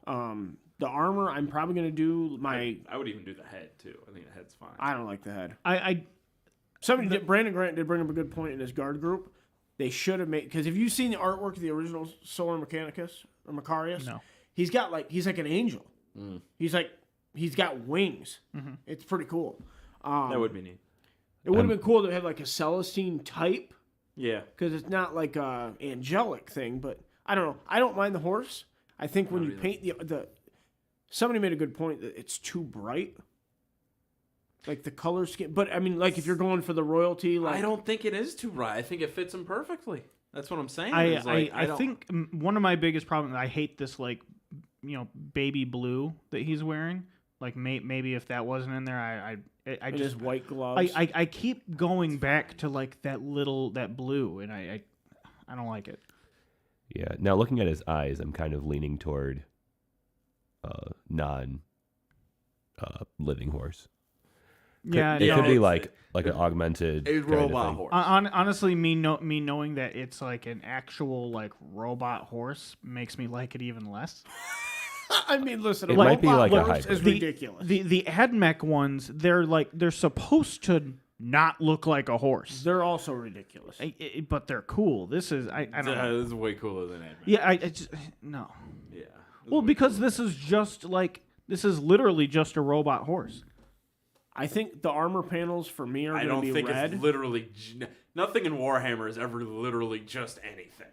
The armor, I'm probably gonna do my. I would even do the head too. I think the head's fine. I don't like the head. I Brandon Grant did bring up a good point in his guard group. They should have made, because if you've seen the artwork of the original Solar Mechanicus or Macarius, No. he's like an angel. He's got wings. Mm-hmm. It's pretty cool. That would be neat. It would have been cool to have like a Celestine type, Yeah. because it's not like a angelic thing. But I don't know. I don't mind the horse. I think when you either. paint the somebody made a good point that it's too bright. Like the color scheme, but I mean, like if you're going for the royalty, like I don't think it is too bright. I think it fits him perfectly. That's what I'm saying. I is, like, I don't- think one of my biggest problems. I hate this like baby blue that he's wearing. Like maybe if that wasn't in there, I just just white gloves. I keep going back to like that blue, and I don't like it. Yeah. Now looking at his eyes, I'm kind of leaning toward non living horse. Yeah, It no, could be it's- like an augmented a kind of robot thing. horse. honestly, me knowing that it's like an actual like robot horse makes me like it even less. I mean, listen, It a might be robot like a horse is hybrid. ridiculous. The AdMech ones, they're supposed to not look like a horse, They're also ridiculous. but they're cool. This is I don't know. This is way cooler than Ant-Man. Yeah, I just no. Yeah. Well, because this is literally just a robot horse. I think the armor panels for me are I going to don't be think red. it's literally nothing in Warhammer is ever literally just anything.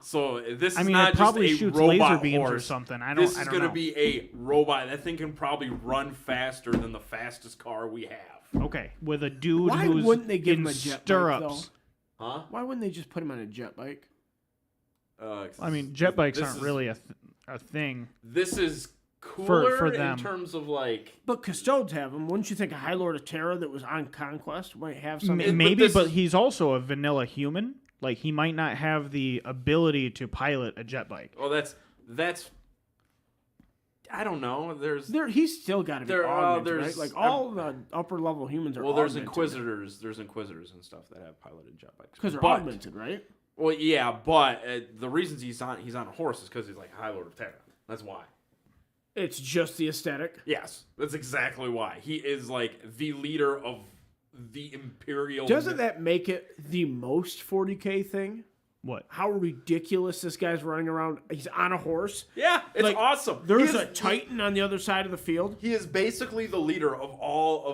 So this is not it probably just a shoots robot laser beams horse. or something. This is I don't going to know. be a robot. That thing can probably run faster than the fastest car we have. Okay, with a dude Why who's wouldn't they give in him a jet stirrups. bike, Huh? Why wouldn't they just put him on a jet bike? I mean, jet bikes this aren't is- really a thing. This is cooler for them. in terms of like. But Custodes have them. Wouldn't you think a High Lord of Terra that was on Conquest might have something? But Maybe, this but is- he's also a vanilla human. Like, he might not have the ability to pilot a jet bike. Well, that's. I don't know. He's still got to be There- augmented, there's- right? Like all the upper level humans are. Well, there's augmented. inquisitors. There's inquisitors and stuff that have piloted jet bikes. because they're But- augmented, right? Well, yeah, but the reasons he's on a horse is because he's like High Lord of Terra. That's why. It's just the aesthetic. Yes, that's exactly why. He is like the leader of the Imperial. Doesn't that make it the most 40K thing? What? How ridiculous this guy's running around. He's on a horse. Yeah, it's Like, awesome. There's He a is- Titan on the other side of the field. He is basically the leader of all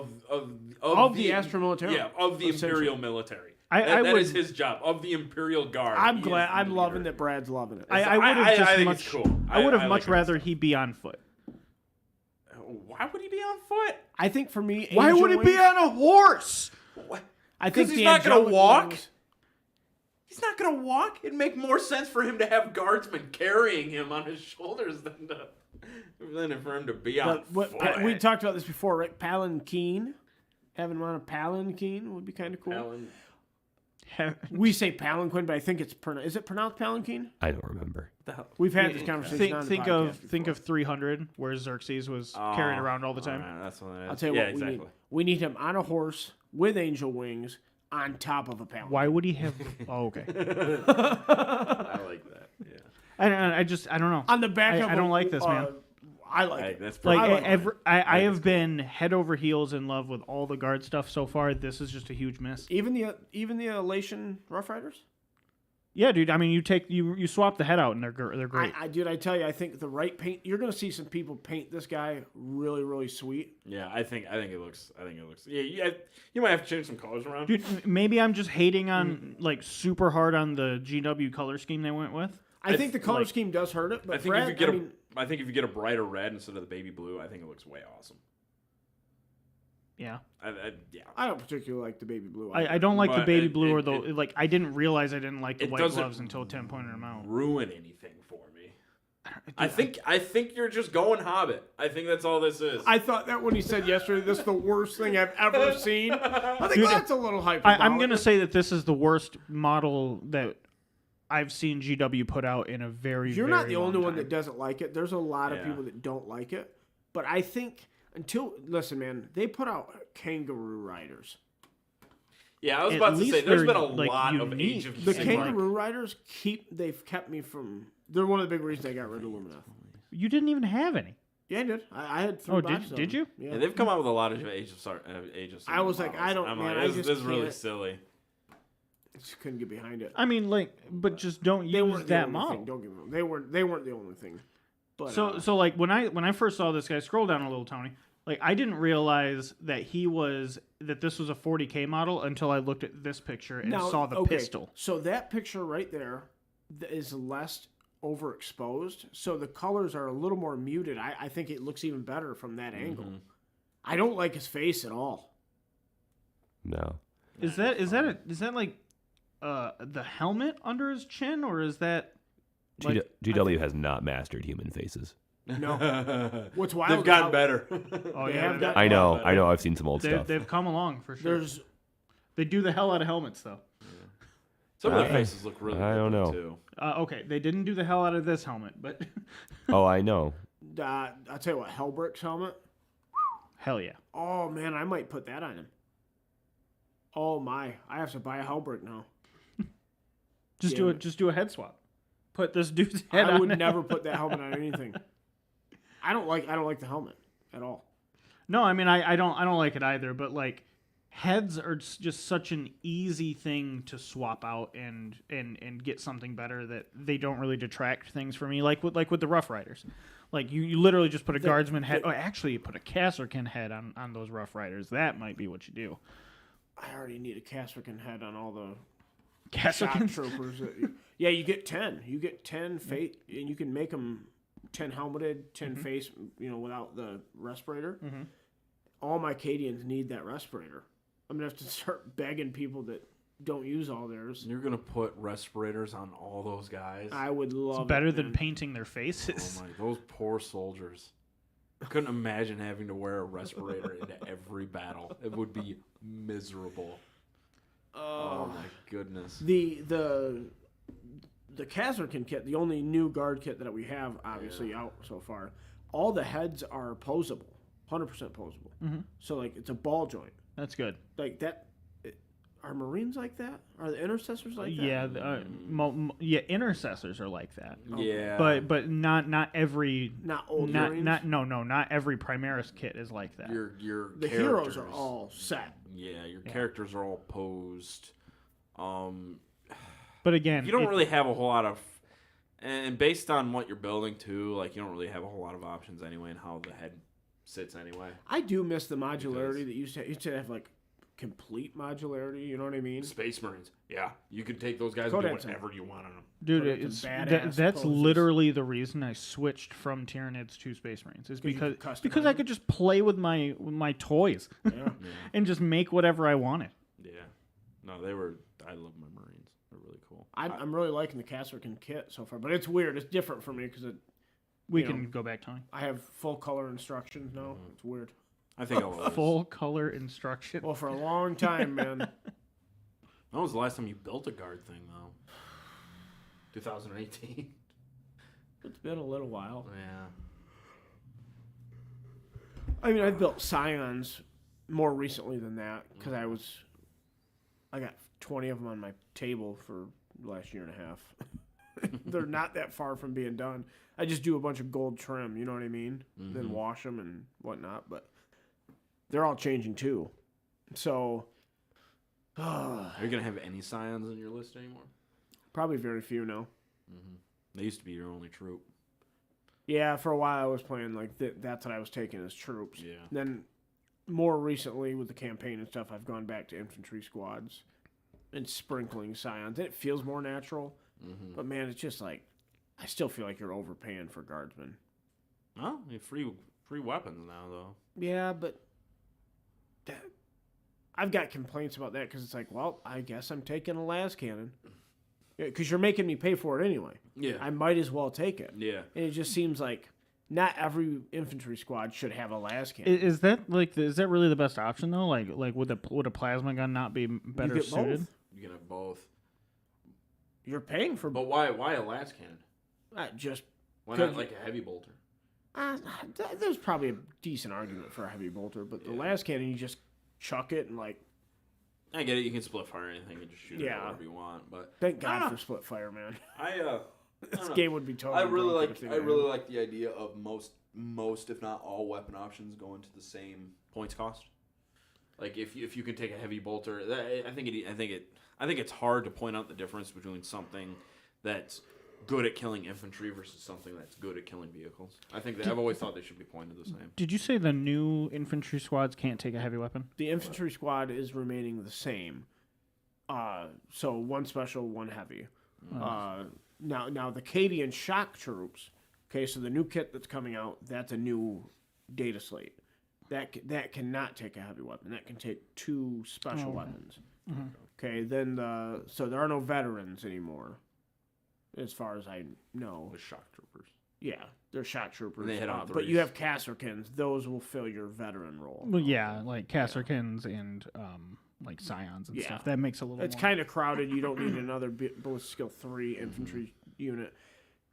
Of the Astra Militarum. Yeah, of the Essentially. Imperial military. I That would- is his job of the Imperial Guard. I'm He glad. is the I'm loving leader. that Brad's loving it. I would have I just think much. it's cool. I would have I much like it. rather he be on foot. Why would he be on foot? I think for me, Why Angel would he be Wings- on a horse? What? I think he's the not gonna angelic walk? wings- He's not gonna walk. It'd make more sense for him to have guardsmen carrying him on his shoulders than for him to be on But what, foot. we talked about this before, right? Palanquin. Having him on a palanquin would be kind of cool. Alan, We say palanquin, but I think it's is it pronounced palanquin? I don't remember. the hell? We've had this conversation. on the podcast Think before. of 300, where Xerxes was carried around all the time. Alright, that's what it is. I'll tell you yeah, what exactly. we need him on a horse with angel wings on top of a palanquin. Why would he have? Oh, okay. I like that. Yeah. I don't know. On the back of I don't like this, man. I like Hey, it. that's Like I like I have been head over heels in love with all the guard stuff so far. This is just a huge miss. Even the Elation Rough Riders. Yeah, dude. I mean, you swap the head out and they're great. Dude, I tell you, I think the right paint. You're gonna see some people paint this guy really, really sweet. Yeah, I think it looks. Yeah. You might have to change some colors around. Dude, maybe I'm just hating on like super hard on the GW color scheme they went with. I think the color like- scheme does hurt it, but I think Brad, if you get I mean, I think if you get a brighter red instead of the baby blue, I think it looks way awesome. Yeah. Yeah. I don't particularly like the baby blue. I don't like the But baby it- blue or it- the it- like. I didn't realize I didn't like the it white doesn't gloves until Tim pointed them out. Ruin anything for me. I think you're just going Hobbit. I think that's all this is. I thought that when he said yesterday, this is the worst thing I've ever seen. I think that's a little hype. I'm gonna say that this is the worst model that I've seen GW put out in a very. You're very not the long only one time. that doesn't like it. There's a lot of Yeah. people that don't like it. But I think listen, man, they put out Kangaroo Riders. Yeah, I was At about to least say there's they're, been a like, lot of unique. Age of The Seem Sigmar. Kangaroo Riders they've kept me from. They're one of the big reasons I got rid of Lumineth. You didn't even have any. Yeah, I did. I had 3 Oh, boxes. did of you? them. Yeah. Yeah, they've come out with a lot of Age of Sigmar I was like, models. I don't- I'm man, like, I this just is really can't. silly. Just couldn't get behind it. I mean, like, but just don't They use weren't the that only model. thing. Don't get me wrong. They weren't the only thing. But So like when I first saw this guy, scroll down a little, Tony. Like I didn't realize that this was a 40K model until I looked at this picture and saw the pistol. So that picture right there is less overexposed. So the colors are a little more muted. I think it looks even better from that angle. I don't like his face at all. No. Is that like the helmet under his chin, or is that like, GW has not mastered human faces. No. What's wild? They've is gotten how better. oh They yeah, have they've, got- I know. I've seen some old stuff. they've come along for sure. There's They do the hell out of helmets though. Some of I- their faces look really I good don't know. too. Okay, they didn't do the hell out of this helmet, but Oh, I know. I'll tell you what, Hellbrick's helmet. hell yeah. Oh man, I might put that on him. Oh my, I have to buy a Hellbrick now. Just Damn do a head swap. Put this dude's head on. I would it. never put that helmet on anything. I don't like the helmet at all. No, I mean I don't like it either, but like heads are just such an easy thing to swap out and get something better that they don't really detract things for me. Like with the Rough Riders, like you literally just put a guardsman head. Actually, you put a Kasserkin head on those Rough Riders. That might be what you do. I already need a Kasserkin head on all the Kasserkins? shock troopers. Yeah, you get 10. You get 10 face, and you can make them 10 helmeted, 10 face. Without the respirator. Mm-hmm. All my Cadians need that respirator. I'm gonna have to start begging people that don't use all theirs. You're gonna put respirators on all those guys. I would love. It's better it, than man. painting their faces. Oh my, those poor soldiers. I couldn't imagine having to wear a respirator into every battle. It would be miserable. Oh my goodness. The Kasserkin kit, the only new guard kit that we have, obviously out so far. All the heads are posable, 100% posable. Mm-hmm. So like it's a ball joint. That's good. Like that. Are Marines like that? Are the intercessors like that? Yeah, intercessors are like that. Yeah. But not every Not old not Marines? not every Primaris kit is like that. Your The heroes are all set. Yeah, your characters are all posed. But again, you don't really have a whole lot of, and based on what you're building too, like you don't really have a whole lot of options anyway in how the head sits anyway. I do miss the modularity that used to have like complete modularity. You know what I mean? Space Marines, yeah, you can take those guys and do whatever you want on them. Dude, Put badass that's poses. literally the reason I switched from Tyranids to Space Marines is you because could customize I it? could just play with my toys Yeah. and just make whatever I wanted. Yeah, no, I love my Marines. They're really cool. I'm really liking the Kasserkin kit so far, but it's weird. It's different for me because We You can know. go back, Tony. I have full color instructions now. It's weird. I think I'll always. Full color instruction. Well, for a long time, man. When was the last time you built a guard thing though? 2018. It's been a little while. Yeah. I mean, I've built Scions more recently than that because I got 20 of them on my table for the last year and a half. They're not that far from being done. I just do a bunch of gold trim, you know what I mean? Then wash them and whatnot. But they're all changing too. So, Are you gonna have any Scions in your list anymore? probably very few now. They used to be your only troop. Yeah, for a while I was playing like that's what I was taking as troops. Yeah. Then more recently with the campaign and stuff, I've gone back to infantry squads and sprinkling Scions. It feels more natural, but man, it's just like I still feel like you're overpaying for guardsmen. Oh, you have free weapons now though. Yeah, but I've got complaints about that because it's like, well, I guess I'm taking a las cannon because you're making me pay for it anyway. Yeah. I might as well take it. Yeah. And it just seems like not every infantry squad should have a las cannon. Is that really the best option though? Like would a plasma gun not be better get suited? both. You can have both. You're paying for But why a las cannon? just. Why Could not you- like a heavy bolter? There's probably a decent argument for a heavy bolter, but the las cannon you just chuck it and like. I get it. You can split fire anything and just shoot it Yeah. wherever you want. But Thank God for split fire, man. this Game would be totally. I really broken like if they I didn't. really like the idea of most if not all weapon options going to the same. points cost. Like if you can take a heavy bolter, I think it's hard to point out the difference between something that's good at killing infantry versus something that's good at killing vehicles. I think I've always thought they should be pointed the same. Did you say the new infantry squads can't take a heavy weapon? The infantry squad is remaining the same. So one special, one heavy. Now the Cadian shock troops. Okay, so the new kit that's coming out, that's a new data slate. That cannot take a heavy weapon. That can take two special weapons. Okay, then so there are no veterans anymore, as far as I know. The shock troopers. Yeah, they're shock troopers. And they hit on but you threes. have Kasserkins. Those will fill your veteran role. Well, yeah, like Kasserkins and like Scions and Yeah. stuff. That makes a little. It's more. kind of crowded. You don't need another ballistic skill 3 infantry unit.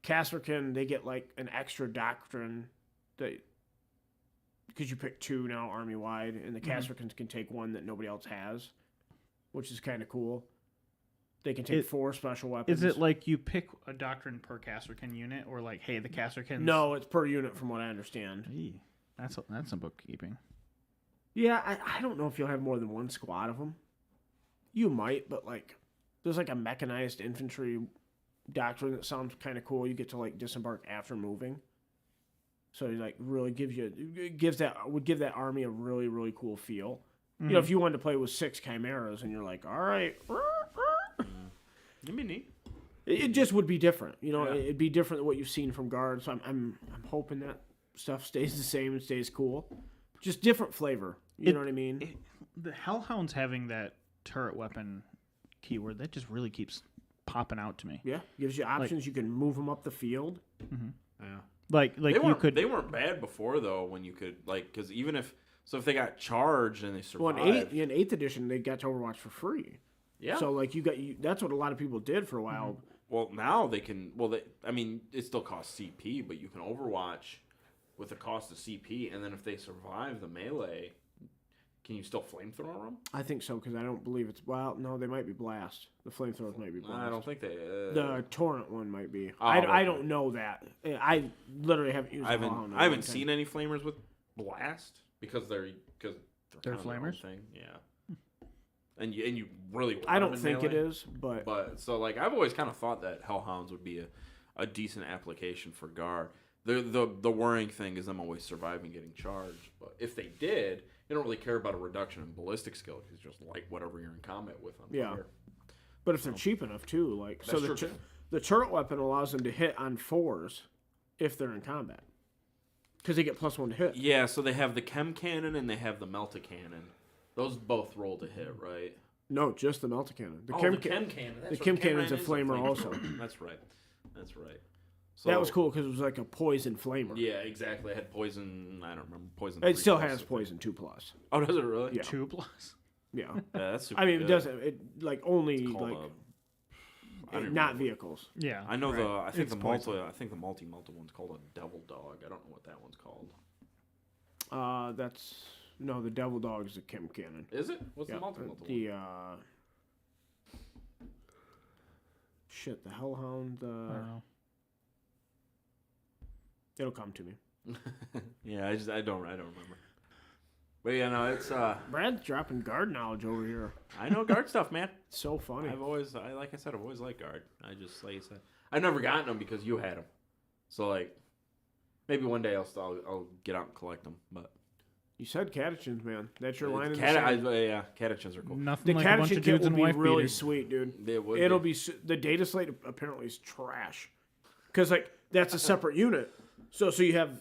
Kasserkin, they get like an extra doctrine that because you pick 2 now army wide, and the Kasserkins can take 1 that nobody else has, which is kind of cool. They can take 4 special weapons. Is it like you pick a doctrine per Kasserkin unit, or like, hey, the Kasserkins? No, it's per unit from what I understand. Eee, that's some bookkeeping. Yeah, I don't know if you'll have more than one squad of them. You might, but like, there's like a mechanized infantry doctrine that sounds kind of cool. You get to like disembark after moving, so it like really would give that army a really really cool feel. You know, if you wanted to play with 6 chimeras and you're like, all right, It'd be neat. it just would be different. You know, Yeah. it'd be different than what you've seen from guards. So I'm hoping that stuff stays the same and stays cool, just different flavor. You know what I mean? The Hellhounds having that turret weapon keyword that just really keeps popping out to me. Yeah, gives you options. You can move them up the field. Yeah. Like They you weren't, could. they weren't bad before though. When you could like, because even if they got charged and they Well, survived. in 8th edition, they got to Overwatch for free. Yeah. So like that's what a lot of people did for a while. Well, now they can. Well, I mean, it still costs CP, but you can Overwatch with the cost of CP, and then if they survive the melee, can you still flamethrower them? I think so because I don't believe it's no, they might be blast. The flamethrowers might be blast. I don't think they. The torrent one might be. Oh, I okay. don't know that. I literally haven't used. I Hellhound in a long haven't time. seen any flamers with blast because they're They're kind of their own flamers? thing. Yeah. And you really. I want don't them in think it melee? is, but But so like I've always kind of thought that Hellhounds would be a decent application for guard. The worrying thing is them always surviving getting charged. But if they did, you don't really care about a reduction in ballistic skill because just like whatever you're in combat with on Yeah. fire. but if they're cheap enough too, like so That's true, too. the turret weapon allows them to hit on 4s if they're in combat because they get +1 to hit. Yeah, so they have the chem cannon and they have the melta cannon. Those both roll to hit, right? No, just the melta cannon. The chem cannon. That's the right, chem cannon's a is flamer also. That's right. That's right. So, That was cool because it was like a poison flamer. Yeah, exactly. It had poison. I don't remember poison. It 3 still plus. has poison 2+. Oh, does it really? Yeah. 2+. Yeah. Yeah, that's super I mean, good. it doesn't. It like only It's called like I don't not remember. vehicles. Yeah. I know right. I think It's the poison. multi one's called a devil dog. I don't know what that one's called. The devil dog is a chem cannon. Is it? What's Yeah, the multi one? the shit, the hellhound. I don't know. It'll come to me. Yeah, I don't remember. But yeah, no, it's Brad's dropping guard knowledge over here. I know guard stuff, man. So funny. I've always like I said, I've always liked guard. I just like I said, I've never gotten them because you had them. So like, maybe one day I'll get out and collect them. But You said catechins, man. That's your line in the Cat- sand. yeah, catechins are cool. Nothing The like a bunch catechin of kit dudes will in be wife really beaters. sweet, dude. It would It'll be. be the data slate apparently is trash because like that's a separate unit. So you have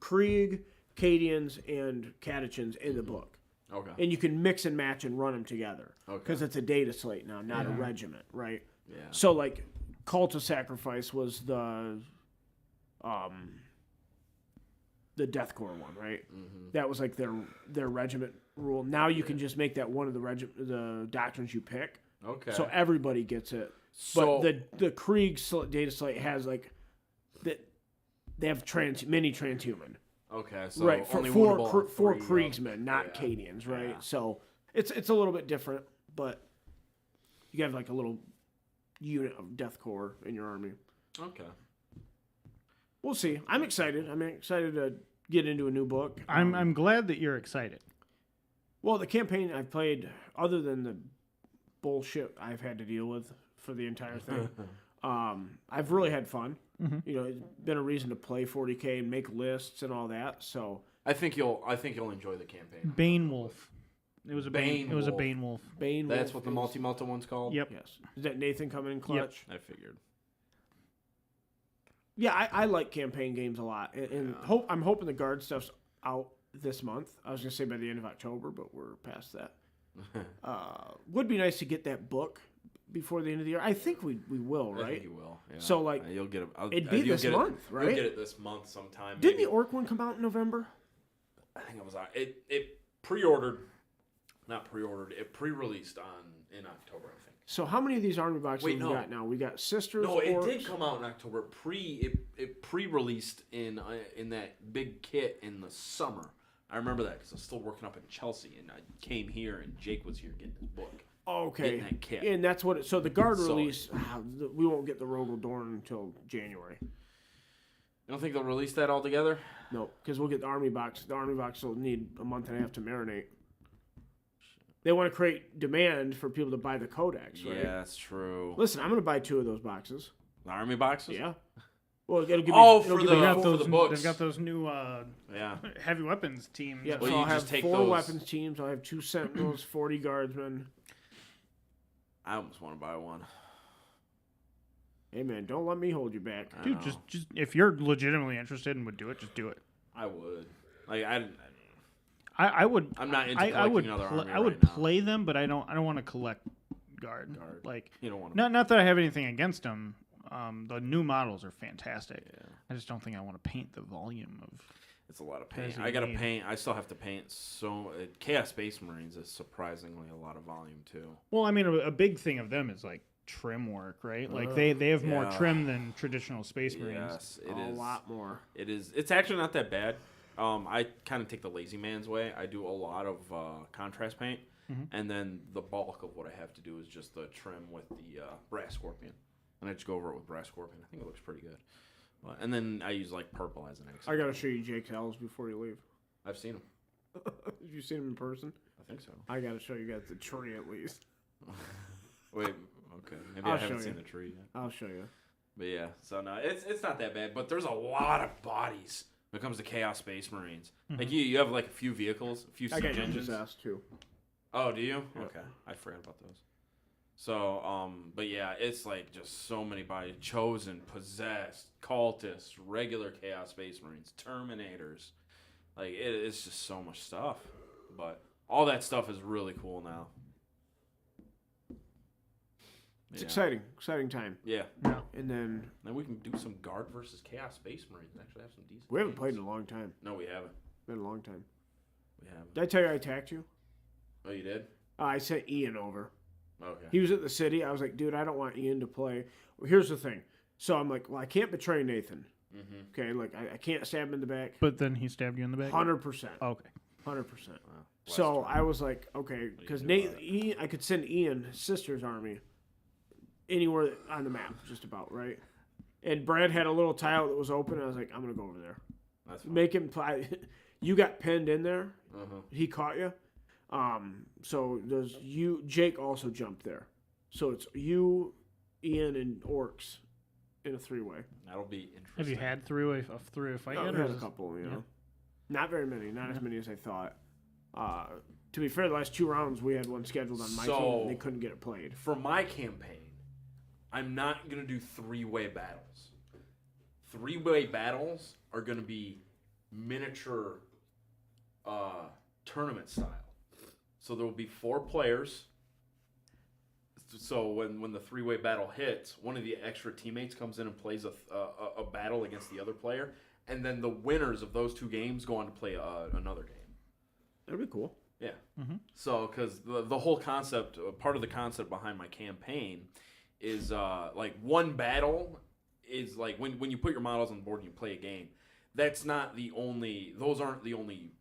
Krieg, Cadians, and catechins in the book, Okay. and you can mix and match and run them together Okay. because it's a data slate now, not a regiment, right? Yeah. So like, Cult of Sacrifice was the Death Corps one, right? Mm-hmm. That was like their regiment rule. Now you can just make that one of the doctrines you pick. Okay. So everybody gets it. So- But the Krieg data slate has like that. They have mini transhuman, Okay. So right? only For winnable on for 3 Kriegsmen, not yeah. Cadians, right? Yeah. So it's a little bit different, but you have like a little unit of Death Corps in your army. Okay. We'll see. I'm excited. I'm excited to get into a new book. I'm glad that you're excited. Well, the campaign I've played, other than the bullshit I've had to deal with for the entire thing, I've really had fun. You know, it's been a reason to play 40K and make lists and all that. So I think you'll enjoy the campaign. Bane Wolf. It was a Bane. Bane It was a Wolf. Bane Wolf. Bane. That's Wolf what the is- multi one's called. Yep. Yes. Is that Nathan coming in clutch? I figured. Yeah, I like campaign games a lot, and I'm hoping the guard stuff's out this month. I was gonna say by the end of October, but we're past that. Would be nice to get that book before the end of the year. I think we will, I right? think you will. Yeah. So, like, you'll get it. it'd be this month, right? You'll get it this month sometime. Didn't maybe. the Orc one come out in November? I think it was. It pre-ordered, not pre-ordered. It pre-released in October, I think. So how many of these army boxes Wait, have we no. got now? We got Sisters. No, it Orcs. did come out in October. It pre-released in that big kit in the summer. I remember that because I was still working up in Chelsea, and I came here, and Jake was here getting his book. Okay, Getting that kit. and that's what. So the guard So- release, we won't get the Rogel Dorn until January. You don't think they'll release that altogether? No, because we'll get the Army box. The Army box will need a month and a half to marinate. They want to create demand for people to buy the codex, right? Yeah, that's true. Listen, I'm going to buy 2 of those boxes. The Army boxes? Yeah. Well, it'll give me. Oh, it'll for give the- me They've got for those. books. They've got those new Yeah. heavy weapons teams. Yeah, Well, so you I'll just have take 4 those- weapons teams. I'll have 2 Sentinels, 40 Guardsmen. I almost want to buy one. Hey, man, don't let me hold you back. I Dude, know. just if you're legitimately interested and would do it, just do it. I would. Like I would. I'm not into I collecting would. another Pl- army I would right now. play them, but I don't want to collect guard. Like You don't want to. not that I have anything against them. The new models are fantastic. Yeah. I just don't think I want to paint the volume of. It's a lot of paint. As you I gotta need. paint. I still have to paint. So Chaos Space Marines is surprisingly a lot of volume too. Well, I mean, a big thing of them is like trim work, right? Like they have more yeah. trim than traditional Space Marines. Yes, it a is. lot more. It is. It's actually not that bad. I kind of take the lazy man's way. I do a lot of contrast paint, and then the bulk of what I have to do is just the trim with the brass scorpion, and I just go over it with brass scorpion. I think it looks pretty good. And then I use like purple as an accent. I got to show you Jake's elves before you leave. I've seen them. Have you seen him in person? I think so. I got to show you guys the tree at least. Wait. Okay. Maybe I'll I haven't show seen you. the tree yet. I'll show you. But yeah, so no, it's not that bad. But there's a lot of bodies when it comes to Chaos Space Marines. Like you have like a few vehicles, a few I got siege engines. Ninja's ass too. Oh, do you? Yeah. Okay, I forgot about those. So, but yeah, it's like just so many bodies: chosen, possessed, cultists, regular Chaos Space Marines, Terminators. Like it's just so much stuff. But all that stuff is really cool now. It's Yeah. exciting time. Yeah. And then Then we can do some Guard versus Chaos Space Marines and actually have some decent. we haven't games. played in a long time. No, we haven't. Been a long time. We haven't. Did I tell you I attacked you? Oh, you did? I sent Ian over. Okay. He was at the city. I was like, dude, I don't want Ian to play. Well, here's the thing. So I'm like, well, I can't betray Nathan. Mm-hmm. Okay, like I can't stab him in the back. But then he stabbed you in the back. 100%. Okay. 100%. Wow. So I was like, okay, because do about Ian, I could send Ian, his sister's army, anywhere on the map, just about, right? And Brad had a little tile that was open, and I was like, I'm going to go over there. That's fine. Make him play. You got pinned in there. Uh-huh. He caught you. So there's you. Jake also jumped there. So it's you, Ian, and Orcs in a 3-way. That'll be interesting. Have you had three-way fight I yet? had or a is this- couple, you yeah. know. Not very many. Not as many as I thought. To be fair, the last 2 rounds we had one scheduled on my team, and they couldn't get it played. For my campaign, I'm not going to do 3-way battles. 3-way battles are going to be miniature tournament style. So there will be 4 players. So when the 3-way battle hits, one of the extra teammates comes in and plays a battle against the other player, and then the winners of those 2 games go on to play another game. That'd be cool. Yeah. So, because the whole concept, part of the concept behind my campaign is like one battle is like when you put your models on the board and you play a game, those aren't the only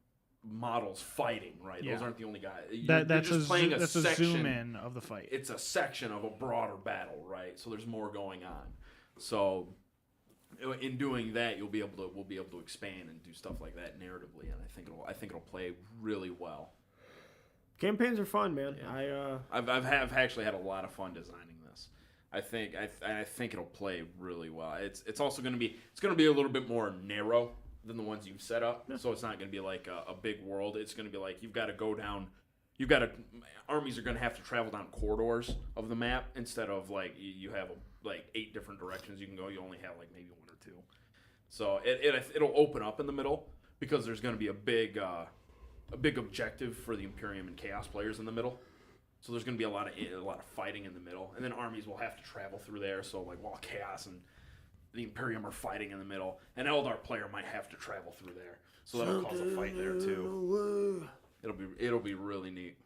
models fighting, right? Yeah. Those aren't the only guys. That's just playing that's a section. zoom in of the fight. It's a section of a broader battle, right? So there's more going on. So in doing that, we'll be able to expand and do stuff like that narratively, and I think it'll play really well. Campaigns are fun, man. Yeah. I've actually had a lot of fun designing this. I think it'll play really well. It's also going to be a little bit more narrow than the ones you've set up. Yeah. So it's not going to be like a big world. It's going to be like you've got to go down. Armies are going to have to travel down corridors of the map instead of like you have like 8 different directions you can go. You only have like maybe 1 or 2. So it'll open up in the middle because there's going to be a big objective for the Imperium and Chaos players in the middle. So there's going to be a lot of fighting in the middle, and then armies will have to travel through there. So like while Chaos and the Imperium are fighting in the middle, an Eldar player might have to travel through there. So that'll cause a fight there too. It'll be really neat.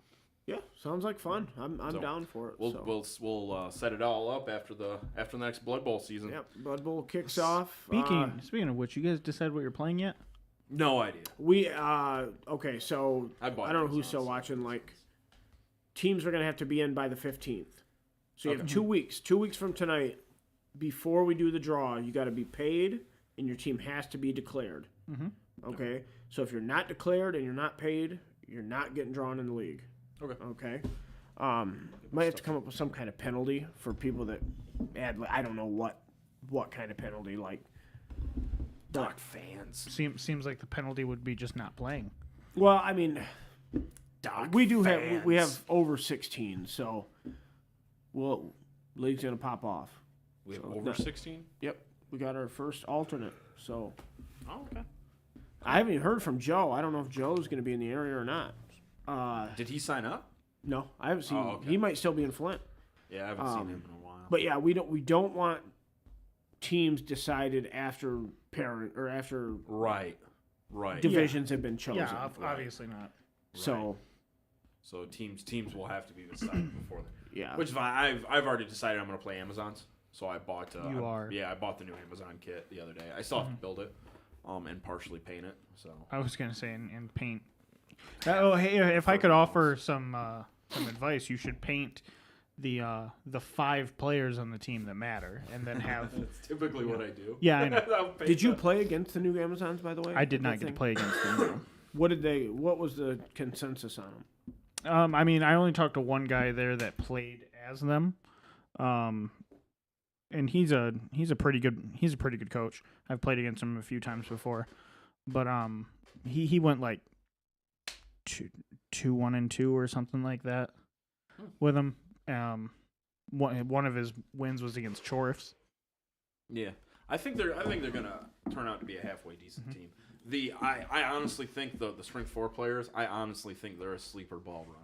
Yeah, sounds like fun. I'm So, down for it. We'll set it all up after the next Blood Bowl season. Yep, Blood Bowl kicks off. Speaking of which, you guys decide what you're playing yet? No idea. We okay, so I I bought don't know those who's still odds. watching. Like, teams are gonna have to be in by the 15th. So you have Okay. 2 weeks. 2 weeks from tonight, before we do the draw, you got to be paid and your team has to be declared. Mhm. Okay, so if you're not declared and you're not paid, you're not getting drawn in the league. Okay. Might have to come up with some kind of penalty for people that add. I don't know what kind of penalty, like. Doc fans. Seems like the penalty would be just not playing. Well, I mean, Doc we do fans. we have over 16, so league's gonna pop off. We have So, over no. 16. Yep, we got our first alternate. So Oh, okay. I haven't even heard from Joe. I don't know if Joe's gonna be in the area or not. Did he sign up? No, I haven't seen. Oh, okay. He might still be in Flint. Yeah, I haven't seen him in a while. But yeah, we don't want teams decided after after Right. divisions have been chosen. Yeah, obviously not. So So teams will have to be decided before then. yeah, Which is fine. I've already decided I'm going to play Amazons. So I bought. You are. Yeah, I bought the new Amazon kit the other day. I still have to build it, and partially paint it. So I was gonna say and paint. Hey, if I could offer some advice, you should paint the 5 players on the team that matter, and then have. that's typically what I do. Yeah, I know. I'll paint did you the- play against the new Amazons, by the way? I did not That get to thing? play against them. What was the consensus on them? I mean, I only talked to one guy there that played as them, and he's a pretty good coach. I've played against him a few times before, but he went like 2-1-2 or something like that with him. One of his wins was against Chorifs. Yeah, I think they're gonna turn out to be a halfway decent team. I honestly think the Spring 4 players. I honestly think they're a sleeper ball runner.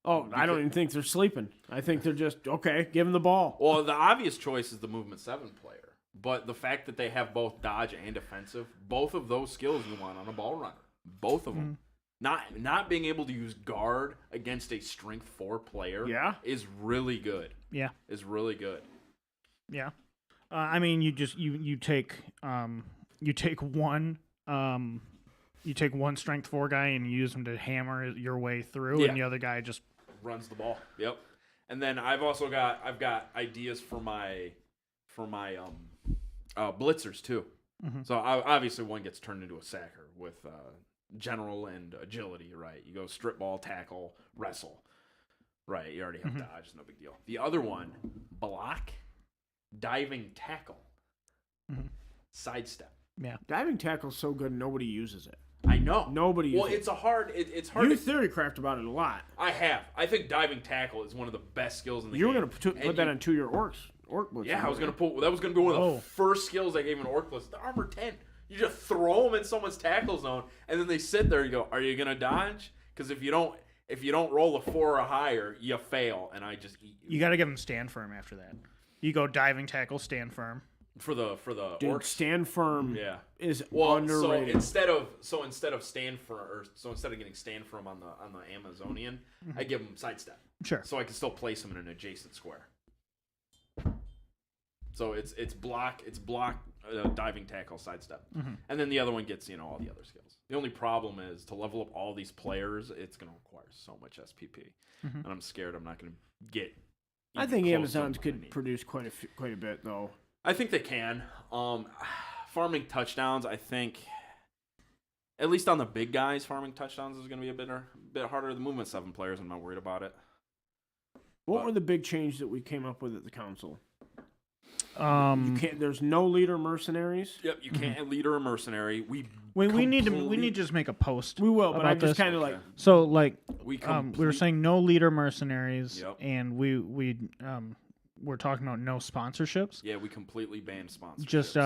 Oh, I don't even think they're sleeping. I think they're just okay. Give them the ball. Well, the obvious choice is the movement 7 player, but the fact that they have both dodge and defensive, both of those skills you want on a ball runner, both of them. Not being able to use guard against a strength 4 player, Yeah. is really good. Yeah. Is really good. Yeah, I mean, you just you take one strength 4 guy and you use him to hammer your way through, Yeah. and the other guy just Runs the ball. Yep. And then I've got ideas for my blitzers too. So obviously one gets turned into a sacker with general and agility, right? You go strip ball, tackle, wrestle. Right, you already have dodge, no big deal. The other one, block, diving tackle, sidestep. Diving tackle's so good, nobody uses it. I know. Nobody uses Well, it. it's hard. You to, theory craft about it a lot. I think diving tackle is one of the best skills in the You were game. going to put that into your orc blitz. Yeah, that was gonna be one of the first skills I gave an orc list. The armor 10. You just throw them in someone's tackle zone, and then they sit there. You go, "Are you gonna dodge? Because if you don't roll a 4 or higher, you fail, and I just eat you." you got to give him stand firm after that. You go diving tackle, stand firm. For the Dude, orcs. stand firm Yeah. is Well, underrated. instead of getting stand firm on the Amazonian, I give them sidestep, Sure. so I can still place them in an adjacent square. So it's block, diving tackle, sidestep, and then the other one gets all the other skills. The only problem is to level up all these players, it's going to require so much SPP, and I'm scared I'm not going to get. I even think close to Amazons what I could need. produce quite a bit, though. I think they can. Farming touchdowns, I think, at least on the big guys, farming touchdowns is going to be a bit harder. The movement 7 players, I'm not worried about it. What were the big changes that we came up with at the council? Mm-hmm. There's no leader mercenaries. Yep, you can't leader a mercenary. We need to just make a post. We will, but about I'm just this. kind of like, So like we we were saying no leader mercenaries, Yep. and we're talking about no sponsorships. Yeah, we completely banned sponsorships. Just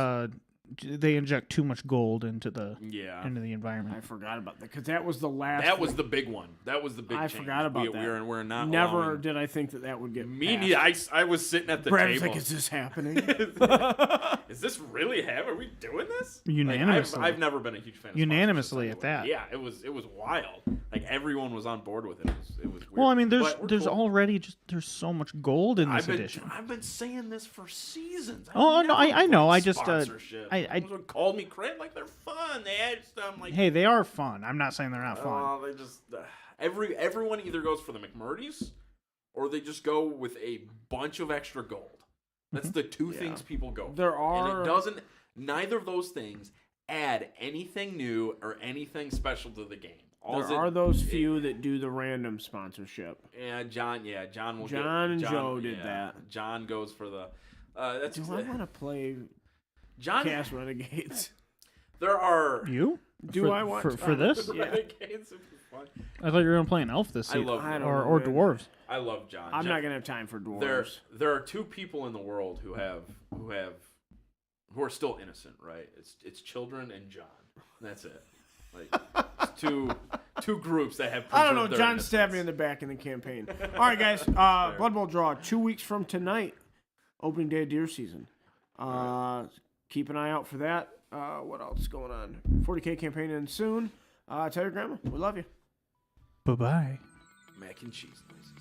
they inject too much gold into the yeah. into the environment. I forgot about that because that was the last. That was the big one. That was the big I change. forgot about that. We're not Never allowing- did I think that would get. Me passed. neither. I was sitting at the Brad was table. like, "Is this happening?" Is this really happening? Are we doing this? Unanimously. I've never been a huge fan of Unanimously sponsorships at that. Yeah, it was wild. Like everyone was on board with it. It was weird. Well, I mean, But we're there's cool. already there's so much gold in this edition. I've been saying this for seasons. Oh, no, I know. like I just, sponsorship. I Someone called me crap. Like they're fun. They had stuff like. Hey, they are fun. I'm not saying they're not fun. Oh, they just everyone either goes for the McMurtys, or they just go with a bunch of extra gold. That's the two things people go for. There are- And it doesn't, neither of those things add anything new or anything special to the game. There are those few that do the random sponsorship. John will John and Joe did that. John goes for the, that's, Do I want to play John, Cast Renegades? there are, You? Do I want for this? Yeah. Renegades would be fun. I thought you were gonna play an elf this I season, love I don't or know, man. dwarves. I love John. I'm John- not gonna have time for dwarves. there are two people in the world who are still innocent, right? It's children and John. That's it. Like it's two groups that have. I don't know. preserved their John innocence. stabbed me in the back in the campaign. All right, guys. Blood Bowl draw 2 weeks from tonight. Opening day of deer season. Keep an eye out for that. What else is going on? 40K campaign in soon. Tell your grandma we love you. Bye bye. Mac and cheese noises.